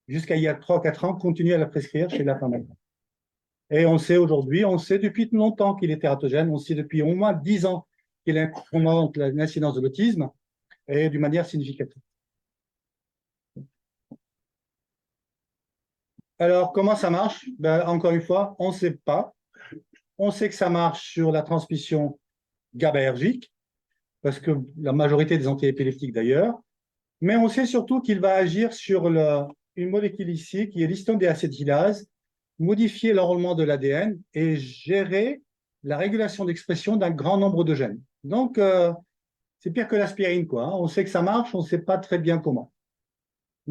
jusqu'à il y a 3 ou 4 ans, continuent à le prescrire chez la femme. Et on sait aujourd'hui, on sait depuis longtemps qu'il est tératogène, on sait depuis au moins 10 ans qu'il augmente l'incidence de l'autisme et d'une manière significative. Alors, comment ça marche? Ben, encore une fois, on ne sait pas. On sait que ça marche sur la transmission GABAergique, parce que la majorité des antiépileptiques d'ailleurs, mais on sait surtout qu'il va agir sur une molécule ici, qui est l'histone déacétylase, modifier l'enrôlement de l'ADN et gérer la régulation d'expression d'un grand nombre de gènes. Donc, c'est pire que l'aspirine, quoi. Hein. On sait que ça marche, on ne sait pas très bien comment.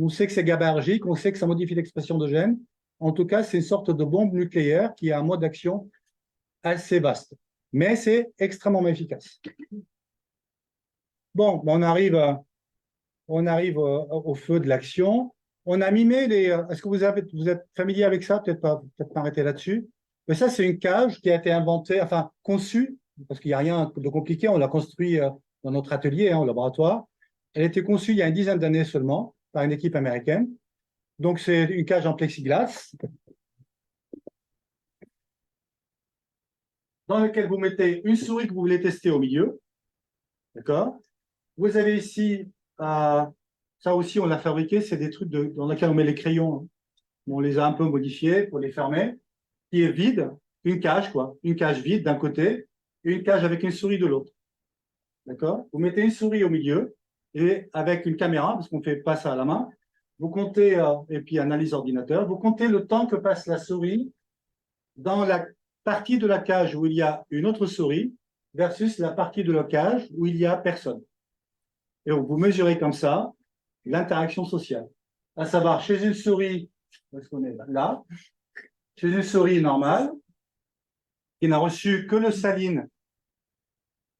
On sait que c'est GABAergique, on sait que ça modifie l'expression de gènes. En tout cas, c'est une sorte de bombe nucléaire qui a un mode d'action assez vaste. Mais c'est extrêmement efficace. Bon, on arrive au feu de l'action. On a mimé les. Est-ce que vous êtes familier avec ça? Peut-être pas m'arrêter là-dessus. Mais ça, c'est une cage qui a été inventée, enfin conçue, parce qu'il n'y a rien de compliqué. On l'a construit dans notre atelier, au laboratoire. Elle a été conçue il y a une dizaine d'années seulement par une équipe américaine. Donc, c'est une cage en plexiglas dans laquelle vous mettez une souris que vous voulez tester au milieu. D'accord? Vous avez ici, ça aussi, on l'a fabriqué, c'est des trucs dans lesquels on met les crayons. Hein. On les a un peu modifiés pour les fermer, qui est vide, une cage, quoi. Une cage vide d'un côté et une cage avec une souris de l'autre. D'accord? Vous mettez une souris au milieu et avec une caméra, parce qu'on ne fait pas ça à la main, vous comptez, et puis analyse ordinateur, vous comptez le temps que passe la souris dans la partie de la cage où il y a une autre souris versus la partie de la cage où il n'y a personne. Et vous mesurez comme ça l'interaction sociale. À savoir, chez une souris, où est-ce qu'on est là, chez une souris normale, qui n'a reçu que le saline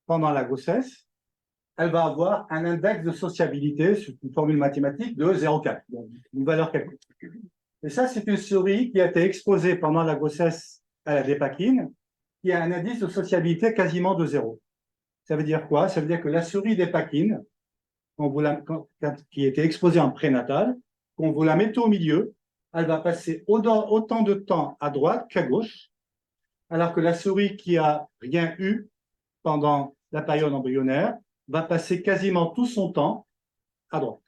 pendant la grossesse, elle va avoir un index de sociabilité, sur une formule mathématique, de 0,4, une valeur quelconque. Et ça, c'est une souris qui a été exposée pendant la grossesse à la dépakine, qui a un indice de sociabilité quasiment de 0. Ça veut dire quoi? Ça veut dire que la souris dépakine, qui était exposée en prénatal, quand vous la mettez au milieu, elle va passer autant de temps à droite qu'à gauche, alors que la souris qui a rien eu pendant la période embryonnaire, va passer quasiment tout son temps à droite.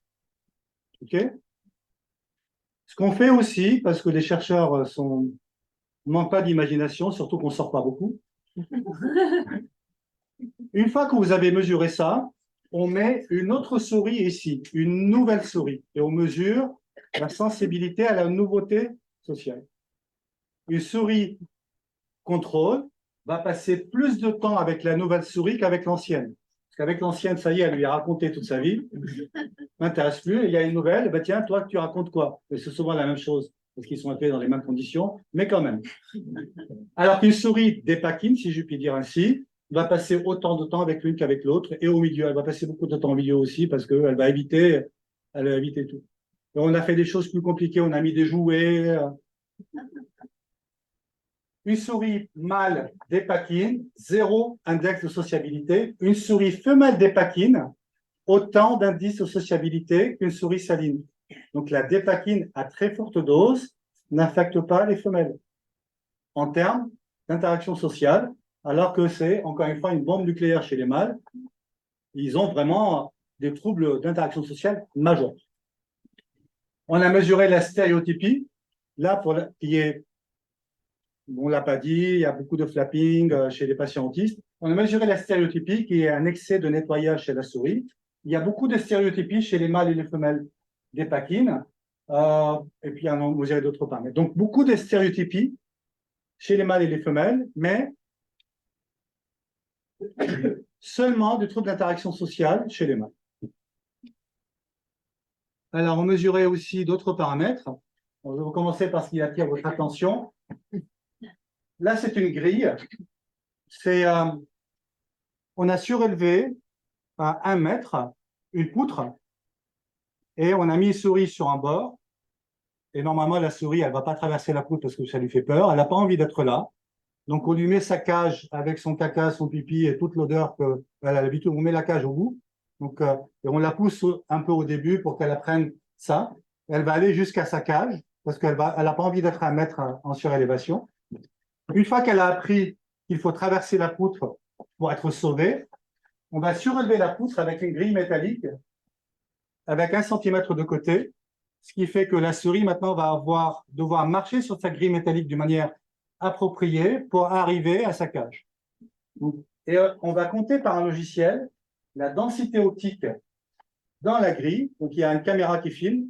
OK? Ce qu'on fait aussi, parce que les chercheurs manquent pas d'imagination, surtout qu'on ne sort pas beaucoup, une fois que vous avez mesuré ça, on met une autre souris ici, une nouvelle souris, et on mesure la sensibilité à la nouveauté sociale. Une souris contrôle va passer plus de temps avec la nouvelle souris qu'avec l'ancienne. Parce qu'avec l'ancienne, ça y est, elle lui a raconté toute sa vie, m'intéresse plus, et il y a une nouvelle, ben tiens, toi, tu racontes quoi? Et c'est souvent la même chose, parce qu'ils sont un peu dans les mêmes conditions, mais quand même. Alors qu'une souris dépakine, si je puis dire ainsi, va passer autant de temps avec l'une qu'avec l'autre, et au milieu, elle va passer beaucoup de temps au milieu aussi, parce qu'elle va éviter tout. Et on a fait des choses plus compliquées, on a mis des jouets. Une souris mâle dépakine, 0 index de sociabilité. Une souris femelle dépakine, autant d'indices de sociabilité qu'une souris saline. Donc la dépakine à très forte dose n'affecte pas les femelles en termes d'interaction sociale, alors que c'est, encore une fois, une bombe nucléaire chez les mâles. Ils ont vraiment des troubles d'interaction sociale majeurs. On a mesuré la stéréotypie, là, qui est, on ne l'a pas dit, il y a beaucoup de flapping chez les patients autistes. On a mesuré la stéréotypie, qui est un excès de nettoyage chez la souris. Il y a beaucoup de stéréotypies chez les mâles et les femelles dépakine, et puis on a mesuré d'autres paramètres. Donc, beaucoup de stéréotypies chez les mâles et les femelles, mais seulement du trouble d'interaction sociale chez les mâles. Alors, on mesurait aussi d'autres paramètres. Bon, je vais commencer par ce qui attire votre attention. Là, c'est une grille. On a surélevé à 1 mètre une poutre et on a mis une souris sur un bord. Et normalement, la souris, elle ne va pas traverser la poutre parce que ça lui fait peur. Elle n'a pas envie d'être là. Donc, on lui met sa cage avec son caca, son pipi et toute l'odeur qu'elle a l'habitude. On met la cage au bout. Donc, et on la pousse un peu au début pour qu'elle apprenne ça. Elle va aller jusqu'à sa cage parce qu'elle n'a pas envie d'être à 1 mètre en surélévation. Une fois qu'elle a appris qu'il faut traverser la poutre pour être sauvée, on va surélever la poutre avec une grille métallique avec 1 centimètre de côté, ce qui fait que la souris maintenant va devoir marcher sur sa grille métallique d'une manière appropriée pour arriver à sa cage. Et on va compter par un logiciel la densité optique dans la grille. Donc, il y a une caméra qui filme.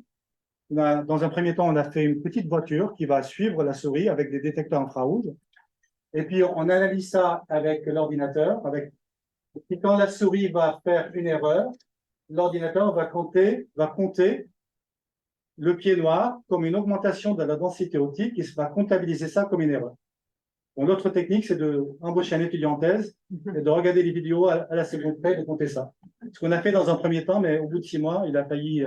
Dans un premier temps, on a fait une petite voiture qui va suivre la souris avec des détecteurs infrarouges. Et puis, on analyse ça avec l'ordinateur. Et quand la souris va faire une erreur, l'ordinateur va compter le pied noir comme une augmentation de la densité optique et va comptabiliser ça comme une erreur. Bon, l'autre technique, c'est d'embaucher un étudiant en thèse et de regarder les vidéos à la seconde près et de compter ça. Ce qu'on a fait dans un premier temps, mais au bout de 6 mois, il a failli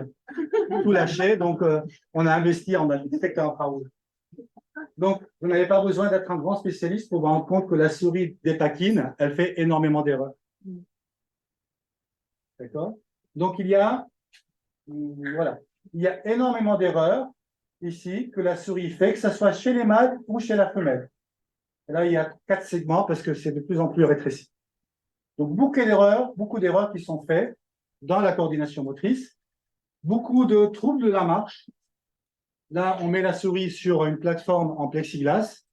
tout lâcher. Donc, on a investi en un détecteur infrarouge. Donc, vous n'avez pas besoin d'être un grand spécialiste pour vous rendre compte que la souris dépakine, elle fait énormément d'erreurs. D'accord? Donc, il y a énormément d'erreurs ici que la souris fait, que ce soit chez les mâles ou chez la femelle. Et là, il y a 4 segments parce que c'est de plus en plus rétréci. Donc, beaucoup d'erreurs qui sont faites dans la coordination motrice, beaucoup de troubles de la marche. Là, on met la souris sur une plateforme en plexiglas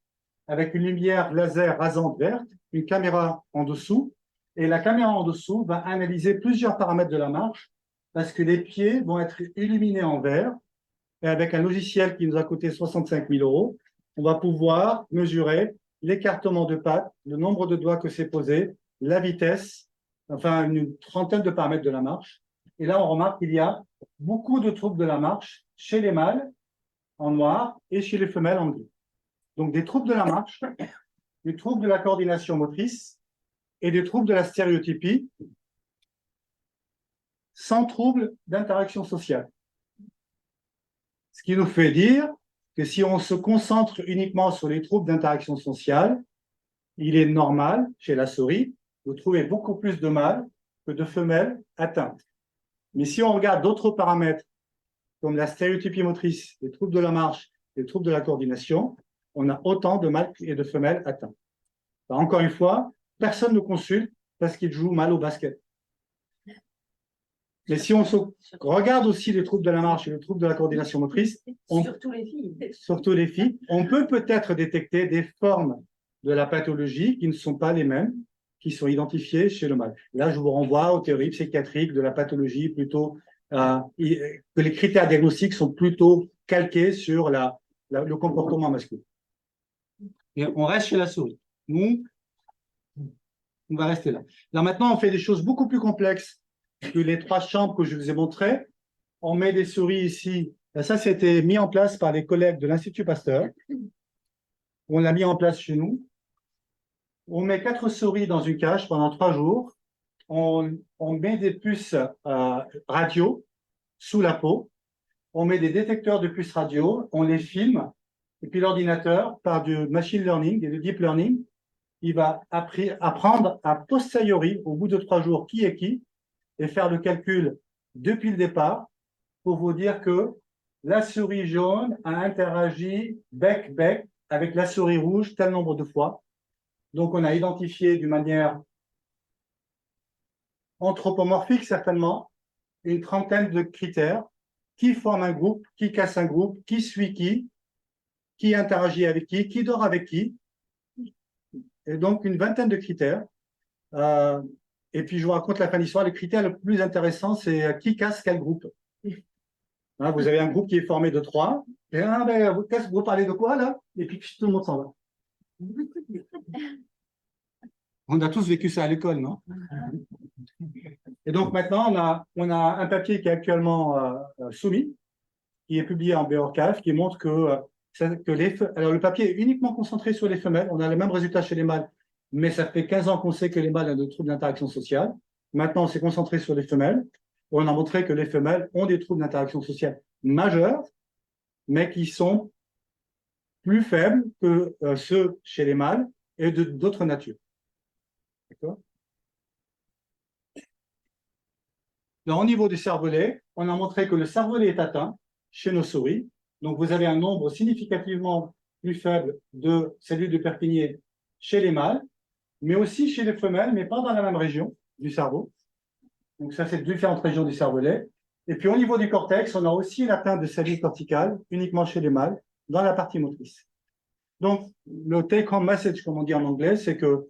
avec une lumière laser rasante verte, une caméra en dessous, et la caméra en dessous va analyser plusieurs paramètres de la marche parce que les pieds vont être illuminés en vert, et avec un logiciel qui nous a coûté 65 000 €, on va pouvoir mesurer l'écartement de pattes, le nombre de doigts que c'est posé, la vitesse, enfin une trentaine de paramètres de la marche. Et là, on remarque qu'il y a beaucoup de troubles de la marche chez les mâles en noir et chez les femelles en gris. Donc des troubles de la marche, des troubles de la coordination motrice et des troubles de la stéréotypie sans troubles d'interaction sociale. Ce qui nous fait dire que si on se concentre uniquement sur les troubles d'interaction sociale, il est normal, chez la souris, de trouver beaucoup plus de mâles que de femelles atteintes. Mais si on regarde d'autres paramètres, comme la stéréotypie motrice, les troubles de la marche, les troubles de la coordination, on a autant de mâles et de femelles atteints. Alors, encore une fois, personne ne consulte parce qu'ils jouent mal au basket. Mais si on regarde aussi les troubles de la marche et les troubles de la coordination motrice, Surtout les filles. surtout les filles, on peut peut-être détecter des formes de la pathologie qui ne sont pas les mêmes, qui sont identifiées chez le mâle. Là, je vous renvoie aux théories psychiatriques de la pathologie plutôt, que les critères diagnostiques sont plutôt calqués sur le comportement masculin. Et on reste chez la souris. Nous, on va rester là. Là, maintenant, on fait des choses beaucoup plus complexes que les 3 chambres que je vous ai montrées. On met des souris ici. Ça, c'était mis en place par les collègues de l'Institut Pasteur. On l'a mis en place chez nous. On met 4 souris dans une cage pendant 3 jours. On met des puces radio sous la peau. On met des détecteurs de puces radio. On les filme. Et puis l'ordinateur, par du machine learning et du deep learning, il va apprendre a posteriori, au bout de 3 jours, qui est qui, et faire le calcul depuis le départ pour vous dire que la souris jaune a interagi bec-bec avec la souris rouge tel nombre de fois. Donc, on a identifié d'une manière anthropomorphique, certainement, une trentaine de critères qui forment un groupe, qui casse un groupe, qui suit qui interagit avec qui dort avec qui. Et donc, une vingtaine de critères. Et puis, je vous raconte la fin de l'histoire. Le critère le plus intéressant, c'est qui casse quel groupe. Hein, vous avez un groupe qui est formé de 3. Et vous parlez de quoi, là? Et puis, tout le monde s'en va. On a tous vécu ça à l'école, non? Et donc, maintenant, on a un papier qui est actuellement soumis, qui est publié en BORCAF, qui montre que alors, le papier est uniquement concentré sur les femelles. On a les mêmes résultats chez les mâles, mais ça fait 15 ans qu'on sait que les mâles ont des troubles d'interaction sociale. Maintenant, on s'est concentré sur les femelles. On a montré que les femelles ont des troubles d'interaction sociale majeurs, mais qui sont plus faibles que ceux chez les mâles et d'autres natures. D'accord? Alors, au niveau du cervelet, on a montré que le cervelet est atteint chez nos souris. Donc, vous avez un nombre significativement plus faible de cellules de Purkinje chez les mâles, mais aussi chez les femelles, mais pas dans la même région du cerveau. Donc, ça, c'est différentes régions du cervelet. Et puis, au niveau du cortex, on a aussi une atteinte de cellules corticales, uniquement chez les mâles, dans la partie motrice. Donc, le take-home message, comme on dit en anglais, c'est que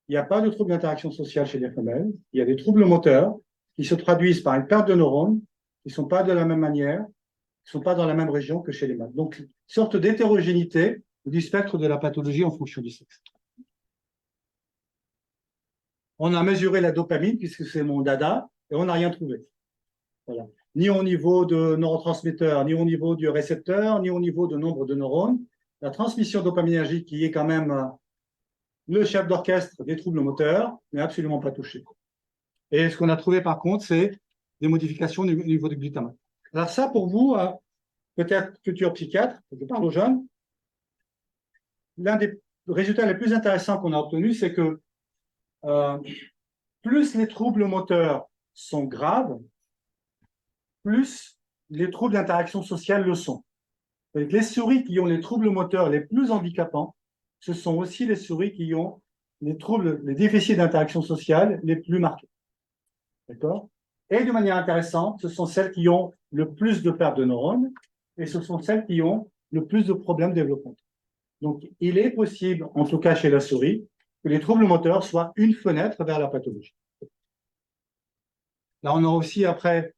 il n'y a pas de troubles d'interaction sociale chez les femelles. Il y a des troubles moteurs qui se traduisent par une perte de neurones, qui ne sont pas de la même manière, qui ne sont pas dans la même région que chez les mâles. Donc, une sorte d'hétérogénéité du spectre de la pathologie en fonction du sexe. On a mesuré la dopamine, puisque c'est mon dada, et on n'a rien trouvé. Voilà. Ni au niveau de neurotransmetteurs, ni au niveau du récepteur, ni au niveau de nombre de neurones. La transmission dopaminergique, qui est quand même le chef d'orchestre des troubles moteurs, n'est absolument pas touché. Et ce qu'on a trouvé, par contre, c'est des modifications au niveau du glutamate. Alors ça, pour vous, peut-être futur psychiatre, je parle aux jeunes, l'un des résultats les plus intéressants qu'on a obtenus, c'est que plus les troubles moteurs sont graves, plus les troubles d'interaction sociale le sont. Donc, les souris qui ont les troubles moteurs les plus handicapants, ce sont aussi les souris qui ont les déficits d'interaction sociale les plus marqués. D'accord? Et de manière intéressante, ce sont celles qui ont le plus de perte de neurones et ce sont celles qui ont le plus de problèmes développementaux. Donc, il est possible, en tout cas chez la souris, que les troubles moteurs soient une fenêtre vers la pathologie. Là, on a aussi, après,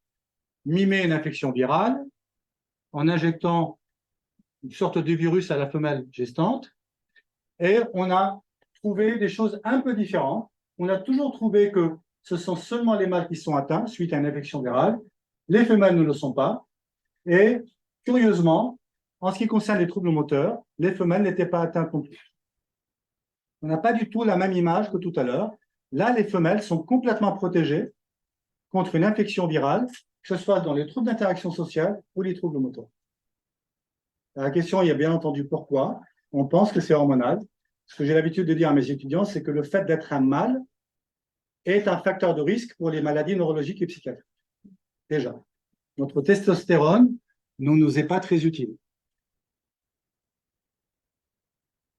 mimé une infection virale en injectant une sorte de virus à la femelle gestante et on a trouvé des choses un peu différentes. On a toujours trouvé que ce sont seulement les mâles qui sont atteints suite à une infection virale. Les femelles ne le sont pas. Et curieusement, en ce qui concerne les troubles moteurs, les femelles n'étaient pas atteintes non plus. On n'a pas du tout la même image que tout à l'heure. Là, les femelles sont complètement protégées contre une infection virale, que ce soit dans les troubles d'interaction sociale ou les troubles moteurs. La question, il y a bien entendu pourquoi. On pense que c'est hormonal. Ce que j'ai l'habitude de dire à mes étudiants, c'est que le fait d'être un mâle est un facteur de risque pour les maladies neurologiques et psychiatriques. Déjà, notre testostérone ne nous est pas très utile.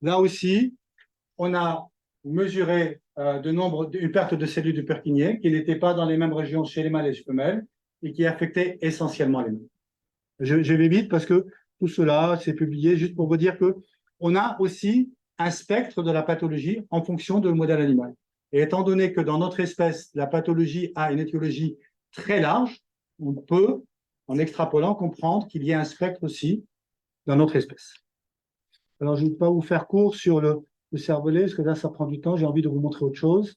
Là aussi, on a mesuré une perte de cellules du Purkinje qui n'était pas dans les mêmes régions chez les mâles et les femelles et qui affectait essentiellement les mâles. Je vais vite parce que tout cela, c'est publié juste pour vous dire que on a aussi un spectre de la pathologie en fonction du modèle animal. Et étant donné que dans notre espèce, la pathologie a une étiologie très large, on peut, en extrapolant, comprendre qu'il y a un spectre aussi dans notre espèce. Alors, je ne vais pas vous faire court sur le cervelet, parce que là, ça prend du temps. J'ai envie de vous montrer autre chose.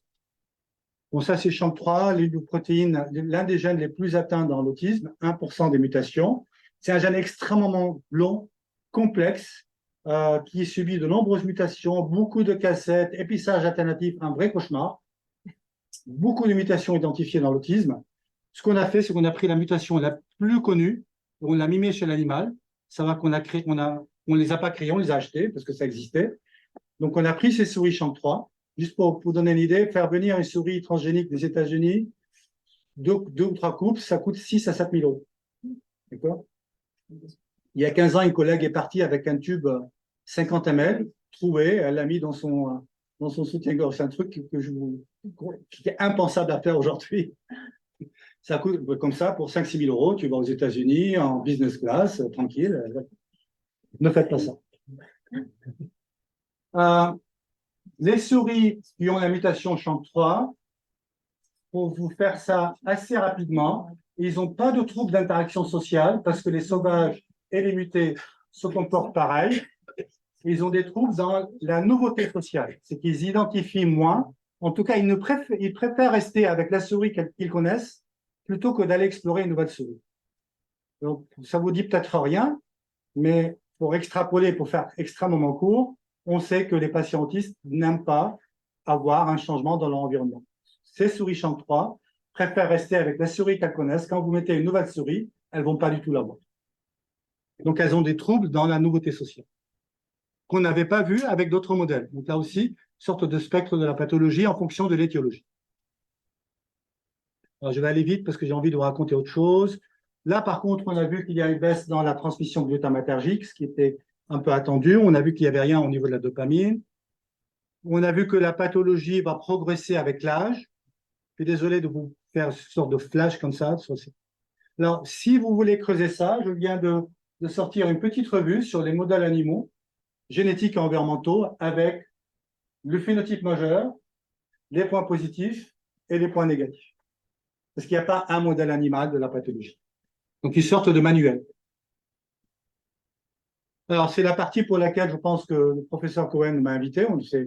Bon, ça, c'est SHANK3, l'héliprotéine, l'un des gènes les plus atteints dans l'autisme, 1% des mutations. C'est un gène extrêmement long, complexe, qui subit de nombreuses mutations, beaucoup de cassettes, épissage alternatif, un vrai cauchemar. Beaucoup de mutations identifiées dans l'autisme. Ce qu'on a fait, c'est qu'on a pris la mutation la plus connue, on l'a mimée chez l'animal. Ça va qu'on a créé, on les a pas créés, on les a achetés parce que ça existait. Donc, on a pris ces souris SHANK3, juste pour vous donner une idée, faire venir une souris transgénique des États-Unis, deux ou trois couples, ça coûte 6 à 7 000 euros. D'accord? Il y a 15 ans, une collègue est partie avec un tube 50 ml, trouvé, elle l'a mis dans son soutien-gorge. C'est un truc qui est impensable à faire aujourd'hui. Ça coûte comme ça pour 5 000 à 6 000 euros. Tu vas aux États-Unis en business class, tranquille. Ne faites pas ça. Les souris qui ont la mutation SHANK3, pour vous faire ça assez rapidement, ils n'ont pas de troubles d'interaction sociale parce que les sauvages et les mutés se comportent pareil. Ils ont des troubles dans la nouveauté sociale. C'est qu'ils identifient moins. En tout cas, ils préfèrent rester avec la souris qu'ils connaissent plutôt que d'aller explorer une nouvelle souris. Donc, ça vous dit peut-être rien, mais pour extrapoler, pour faire extrêmement court, on sait que les patients autistes n'aiment pas avoir un changement dans leur environnement. Ces souris SHANK3 préfèrent rester avec la souris qu'elles connaissent. Quand vous mettez une nouvelle souris, elles ne vont pas du tout l'avoir. Donc, elles ont des troubles dans la nouveauté sociale qu'on n'avait pas vu avec d'autres modèles. Donc là aussi, sorte de spectre de la pathologie en fonction de l'étiologie. Alors, je vais aller vite parce que j'ai envie de vous raconter autre chose. Là, par contre, on a vu qu'il y a une baisse dans la transmission glutamatergique, ce qui était un peu attendu. On a vu qu'il n'y avait rien au niveau de la dopamine. On a vu que la pathologie va progresser avec l'âge. Je suis désolé de vous faire une sorte de flash comme ça. Alors, si vous voulez creuser ça, je viens de sortir une petite revue sur les modèles animaux, génétiques et environnementaux, avec le phénotype majeur, les points positifs et les points négatifs. Parce qu'il n'y a pas un modèle animal de la pathologie. Donc, ils sortent de manuels. Alors, c'est la partie pour laquelle je pense que le professeur Cohen m'a invité. On se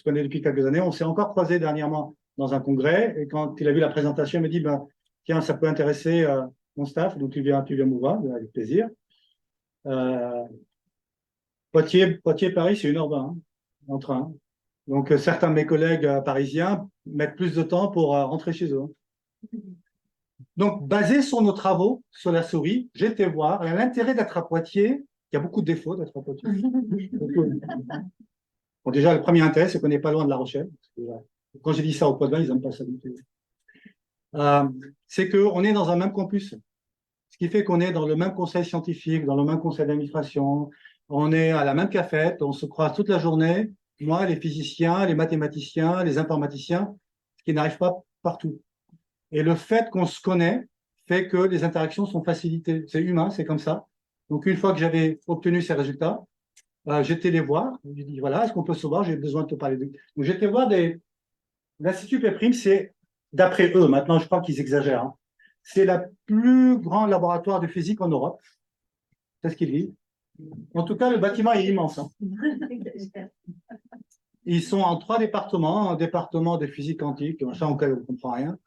connaît depuis quelques années. On s'est encore croisé dernièrement dans un congrès. Et quand il a vu la présentation, il m'a dit, ben, tiens, ça peut intéresser mon staff. Donc, tu viens me voir, avec plaisir. Poitiers-Paris, c'est 1h20 en train. Donc, certains de mes collègues parisiens mettent plus de temps pour rentrer chez eux. Donc, basé sur nos travaux sur la souris, j'ai été voir l'intérêt d'être à Poitiers. Il y a beaucoup de défauts d'être à Poitiers. Bon, déjà, le premier intérêt, c'est qu'on n'est pas loin de La Rochelle. Quand j'ai dit ça au Poids-de-Vin, ils n'aiment pas ça du tout. C'est qu'on est dans un même campus. Ce qui fait qu'on est dans le même conseil scientifique, dans le même conseil d'administration. On est à la même cafette, on se croise toute la journée. Moi, les physiciens, les mathématiciens, les informaticiens, ce qui n'arrive pas partout. Et le fait qu'on se connaît fait que les interactions sont facilitées. C'est humain, c'est comme ça. Donc, une fois que j'avais obtenu ces résultats, j'étais les voir. J'ai dit, voilà, est-ce qu'on peut se voir? J'ai besoin de te parler. Donc, j'étais voir l'Institut Péprim, c'est, d'après eux, maintenant, je crois qu'ils exagèrent, hein, c'est le plus grand laboratoire de physique en Europe. C'est ce qu'ils disent. En tout cas, le bâtiment est immense. Hein. Ils sont en 3 départements. Un département de physique quantique, machin auquel on ne comprend rien.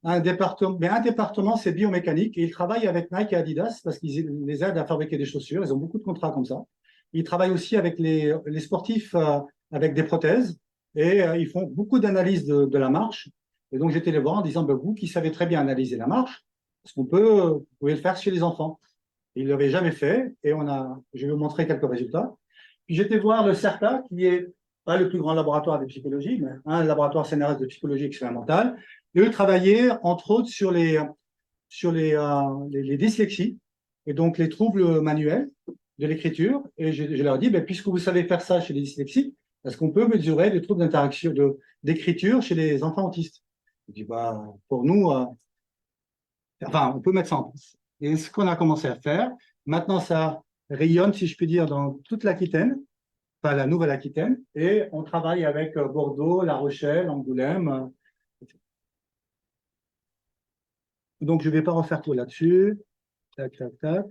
Un département, c'est biomécanique. Et ils travaillent avec Nike et Adidas parce qu'ils les aident à fabriquer des chaussures. Ils ont beaucoup de contrats comme ça. Ils travaillent aussi avec les sportifs avec des prothèses. Et ils font beaucoup d'analyses de la marche. Et donc, j'étais les voir en disant, ben, vous qui savez très bien analyser la marche, est-ce qu'on vous pouvez le faire chez les enfants? Ils ne l'avaient jamais fait. Et je vais vous montrer quelques résultats. Puis j'étais voir le CERTA, qui est pas le plus grand laboratoire de psychologie, mais un laboratoire CNRS de psychologie expérimentale. Et eux travaillaient, entre autres, sur les dyslexies et donc les troubles manuels de l'écriture. Et je leur dis, ben, puisque vous savez faire ça chez les dyslexiques, Est-ce qu'on peut mesurer des troubles d'interaction, d'écriture chez les enfants autistes? Je dis, bah, pour nous, enfin, on peut mettre ça en place. Et ce qu'on a commencé à faire, maintenant, ça rayonne, si je puis dire, dans toute l'Aquitaine, enfin la Nouvelle-Aquitaine, et on travaille avec Bordeaux, La Rochelle, Angoulême. Donc, je ne vais pas refaire tout là-dessus. Tac, tac, tac.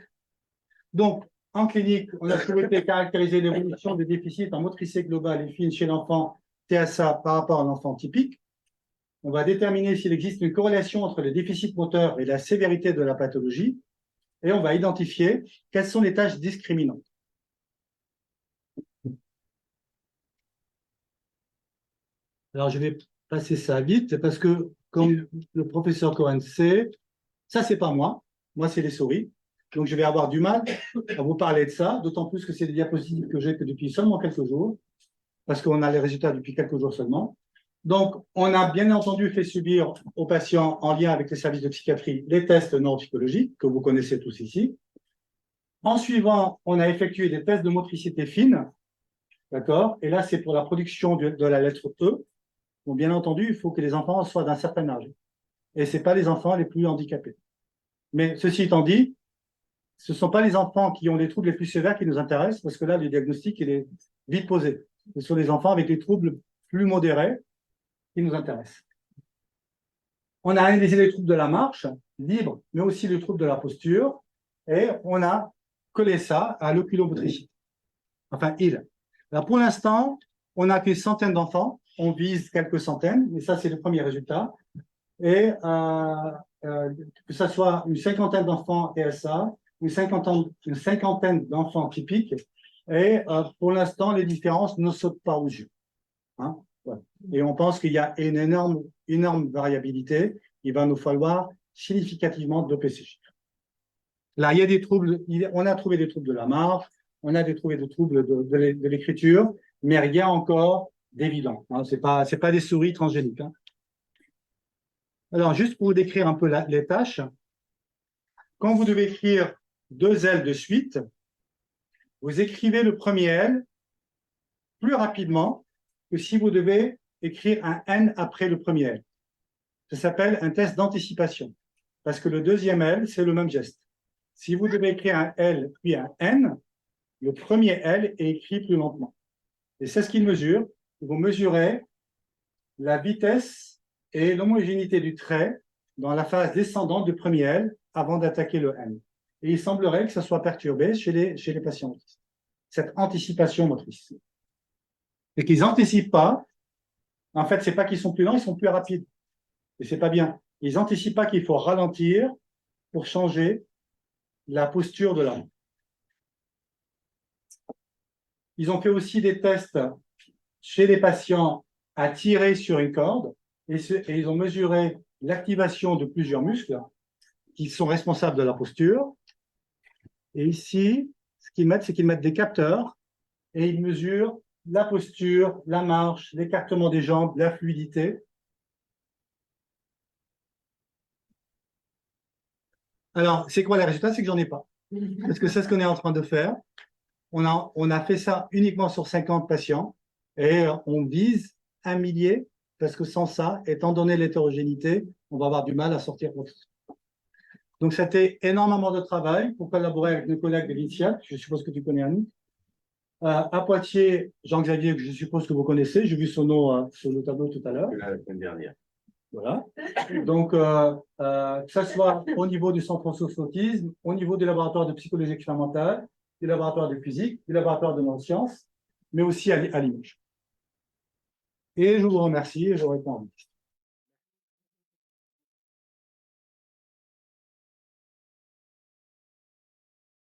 Donc, en clinique, on a souhaité caractériser l'évolution des déficits en motricité globale et fine chez l'enfant TSA par rapport à l'enfant typique. On va déterminer s'il existe une corrélation entre les déficits moteurs et la sévérité de la pathologie. Et on va identifier quelles sont les tâches discriminantes. Alors, je vais passer ça vite parce que, comme le professeur Cohen sait, ça, c'est pas moi. Moi, c'est les souris. Donc, je vais avoir du mal à vous parler de ça, d'autant plus que c'est des diapositives que j'ai que depuis seulement quelques jours, parce qu'on a les résultats depuis quelques jours seulement. Donc, on a bien entendu fait subir aux patients en lien avec les services de psychiatrie les tests neuropsychologiques que vous connaissez tous ici. En suivant, on a effectué des tests de motricité fine, d'accord? Et là, c'est pour la production de la lettre E. Donc, bien entendu, il faut que les enfants soient d'un certain âge. Et ce n'est pas les enfants les plus handicapés. Mais ceci étant dit, ce ne sont pas les enfants qui ont les troubles les plus sévères qui nous intéressent, parce que là, le diagnostic, il est vite posé. Ce sont les enfants avec des troubles plus modérés qui nous intéressent. On a analysé les troubles de la marche, libre, mais aussi les troubles de la posture, et on a collé ça à l'oculomotricité. Enfin, il. Alors, pour l'instant, on n'a qu'une centaine d'enfants, on vise quelques centaines, mais ça, c'est le premier résultat. Et que ce soit une cinquantaine d'enfants TSA, une cinquantaine d'enfants typiques, et pour l'instant, les différences ne sautent pas aux yeux. Hein, voilà. Et on pense qu'il y a une énorme variabilité. Il va nous falloir significativement doper ces chiffres. Là, il y a des troubles, on a trouvé des troubles de la marche, on a trouvé des troubles de l'écriture, mais rien encore d'évident. Hein, ce n'est pas des souris transgéniques. Hein. Alors, juste pour vous décrire un peu les tâches, quand vous devez écrire 2 L de suite, vous écrivez le premier L plus rapidement que si vous devez écrire un N après le premier L. Ça s'appelle un test d'anticipation, parce que le deuxième L, c'est le même geste. Si vous devez écrire un L puis un N, le premier L est écrit plus lentement. Et c'est ce qu'il mesure. Vous mesurez la vitesse et l'homogénéité du trait dans la phase descendante du premier L avant d'attaquer le N. Et il semblerait que ça soit perturbé chez les patients autistes. Cette anticipation motrice. Et qu'ils n'anticipent pas, en fait, c'est pas qu'ils sont plus lents, ils sont plus rapides. Et c'est pas bien. Ils n'anticipent pas qu'il faut ralentir pour changer la posture de la main. Ils ont fait aussi des tests chez les patients à tirer sur une corde et ils ont mesuré l'activation de plusieurs muscles qui sont responsables de la posture. Et ici, ce qu'ils mettent, c'est qu'ils mettent des capteurs et ils mesurent la posture, la marche, l'écartement des jambes, la fluidité. Alors, c'est quoi les résultats? C'est que j'en ai pas. Parce que c'est ce qu'on est en train de faire. On a fait ça uniquement sur 50 patients et on vise 1 millier parce que sans ça, étant donné l'hétérogénéité, on va avoir du mal à sortir. Donc, c'était énormément de travail pour collaborer avec nos collègues de l'INSEAD. Je suppose que tu connais Annie. À Poitiers, Jean-Xavier, que je suppose que vous connaissez. J'ai vu son nom sur le tableau tout à l'heure. La semaine dernière. Voilà. Donc, que ce soit au niveau du centre Ressources Autisme, au niveau du laboratoire de psychologie expérimentale, du laboratoire de physique, du laboratoire de neurosciences, mais aussi à Limoges. Et je vous remercie et je réponds à vos questions.